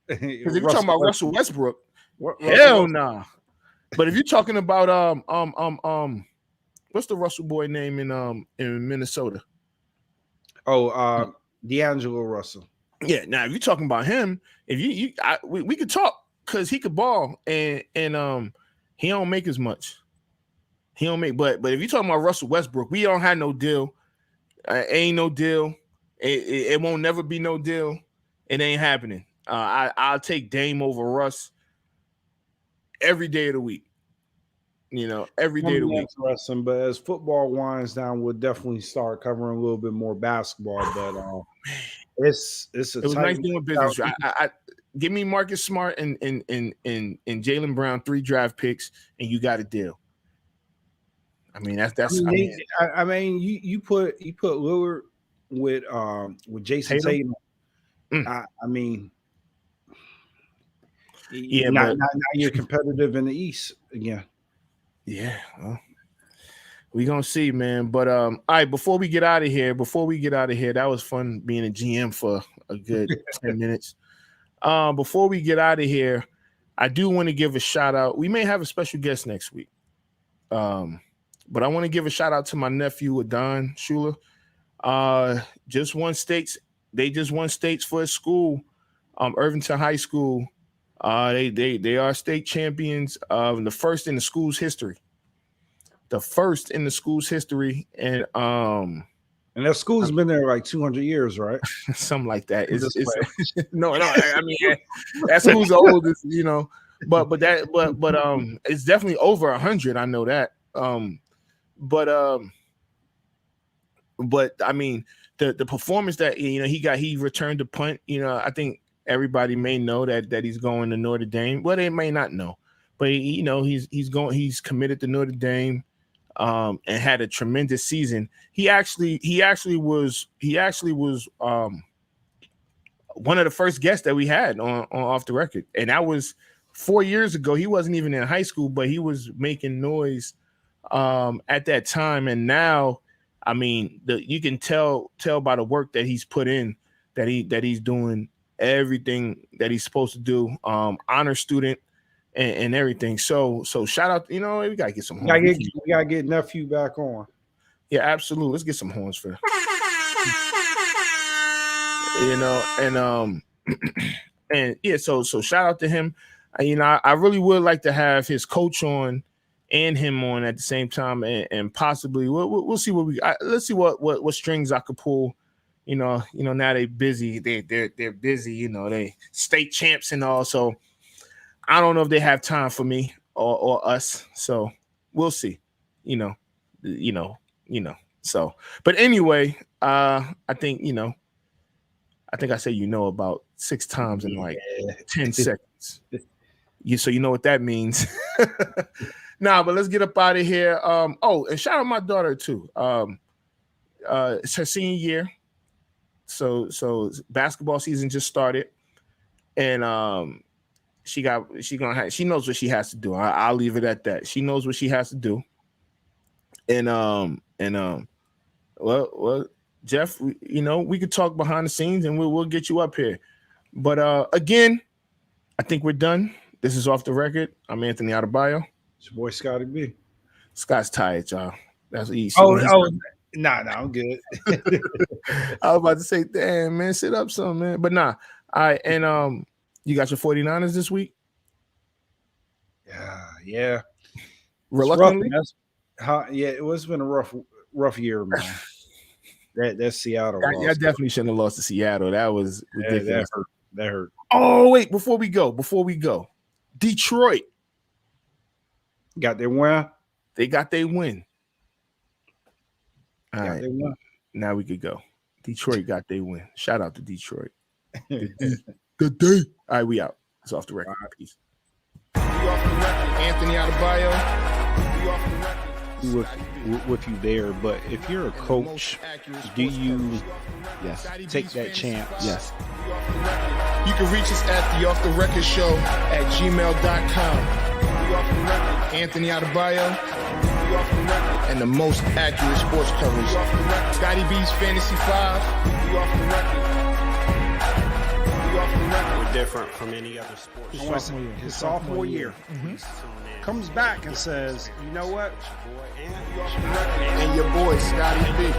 Because if you're talking about Russell Westbrook, hell nah. But if you're talking about what's the Russell boy name in Minnesota? D'Angelo Russell. Yeah. Now, if you're talking about him, we could talk because he could ball and he don't make as much. He don't make, but if you're talking about Russell Westbrook, we don't have no deal. Ain't no deal. It won't never be no deal. It ain't happening. I'll take Dame over Russ every day of the week. Every day of the week. Interesting, but as football winds down, we'll definitely start covering a little bit more basketball. But it was nice doing business. Give me Marcus Smart and Jaylen Brown 3 draft picks, and you got a deal. I mean, you put Lillard with Jason Tatum. I mean, now you're competitive in the East again. Yeah, well, we gonna see, man. But all right, before we get out of here, that was fun being a GM for a good 10 minutes. Before we get out of here, I do want to give a shout out. We may have a special guest next week. But I want to give a shout out to my nephew, Adon Schuler. Just won states. They just won states for his school, Irvington High School. They are state champions of the first in the school's history. The first in the school's history, and that school's been there like 200 years, right? Something like that. No. I mean, that school's the oldest, But it's definitely over 100. I know that. But I mean, the performance that he returned the punt. I think everybody may know that he's going to Notre Dame. Well, they may not know, but he's committed to Notre Dame, and had a tremendous season. He actually was one of the first guests that we had on Off the Record, and that was 4 years ago. He wasn't even in high school, but he was making noise at that time, and now, I mean, you can tell by the work that he's put in that he's doing everything that he's supposed to do. Honor student and everything. So shout out. You know, we gotta get some horns. We gotta get nephew back on. Yeah, absolutely. Let's get some horns for. You know, and yeah. So shout out to him. You know, I really would like to have his coach on and him on at the same time, and possibly we'll see let's see what strings I could pull. You know, now they busy. They're busy. You know, they state champs and all. So I don't know if they have time for me or us. So we'll see. You know. So, but anyway, I think I say about 6 times in like 10 seconds. So you know what that means. Nah, but let's get up out of here. And shout out my daughter too. It's her senior year. So basketball season just started, and she knows what she has to do. I'll leave it at that. She knows what she has to do. Well, Jeff, we could talk behind the scenes and we'll get you up here. But again, I think we're done. This is Off the Record. I'm Anthony Adebayo. It's your boy Scotty B. Scott's tired, y'all. That's easy. Nah, I'm good. I was about to say, damn, man, sit up some, man. But nah. All right, and you got your 49ers this week? Yeah. Reluctantly? It's been a rough year, man. That's Seattle. I definitely shouldn't have lost to Seattle. That was ridiculous. That hurt. Oh, wait, before we go. Detroit. Got their win? They got their win. All right. Now we could go. Detroit got their win. Shout out to Detroit. Good day. All right, we out. It's Off the Record. Peace. Anthony Adebayo. With you there, but if you're a coach, do you take that chance? Yes. You can reach us at the Off the Record Show at gmail.com. Anthony Adebayo, and the most accurate sports coverage. Scotty B's Fantasy 5. We're different from any other sports. His sophomore year. Comes back and says, you know what? And your boy, Scotty B.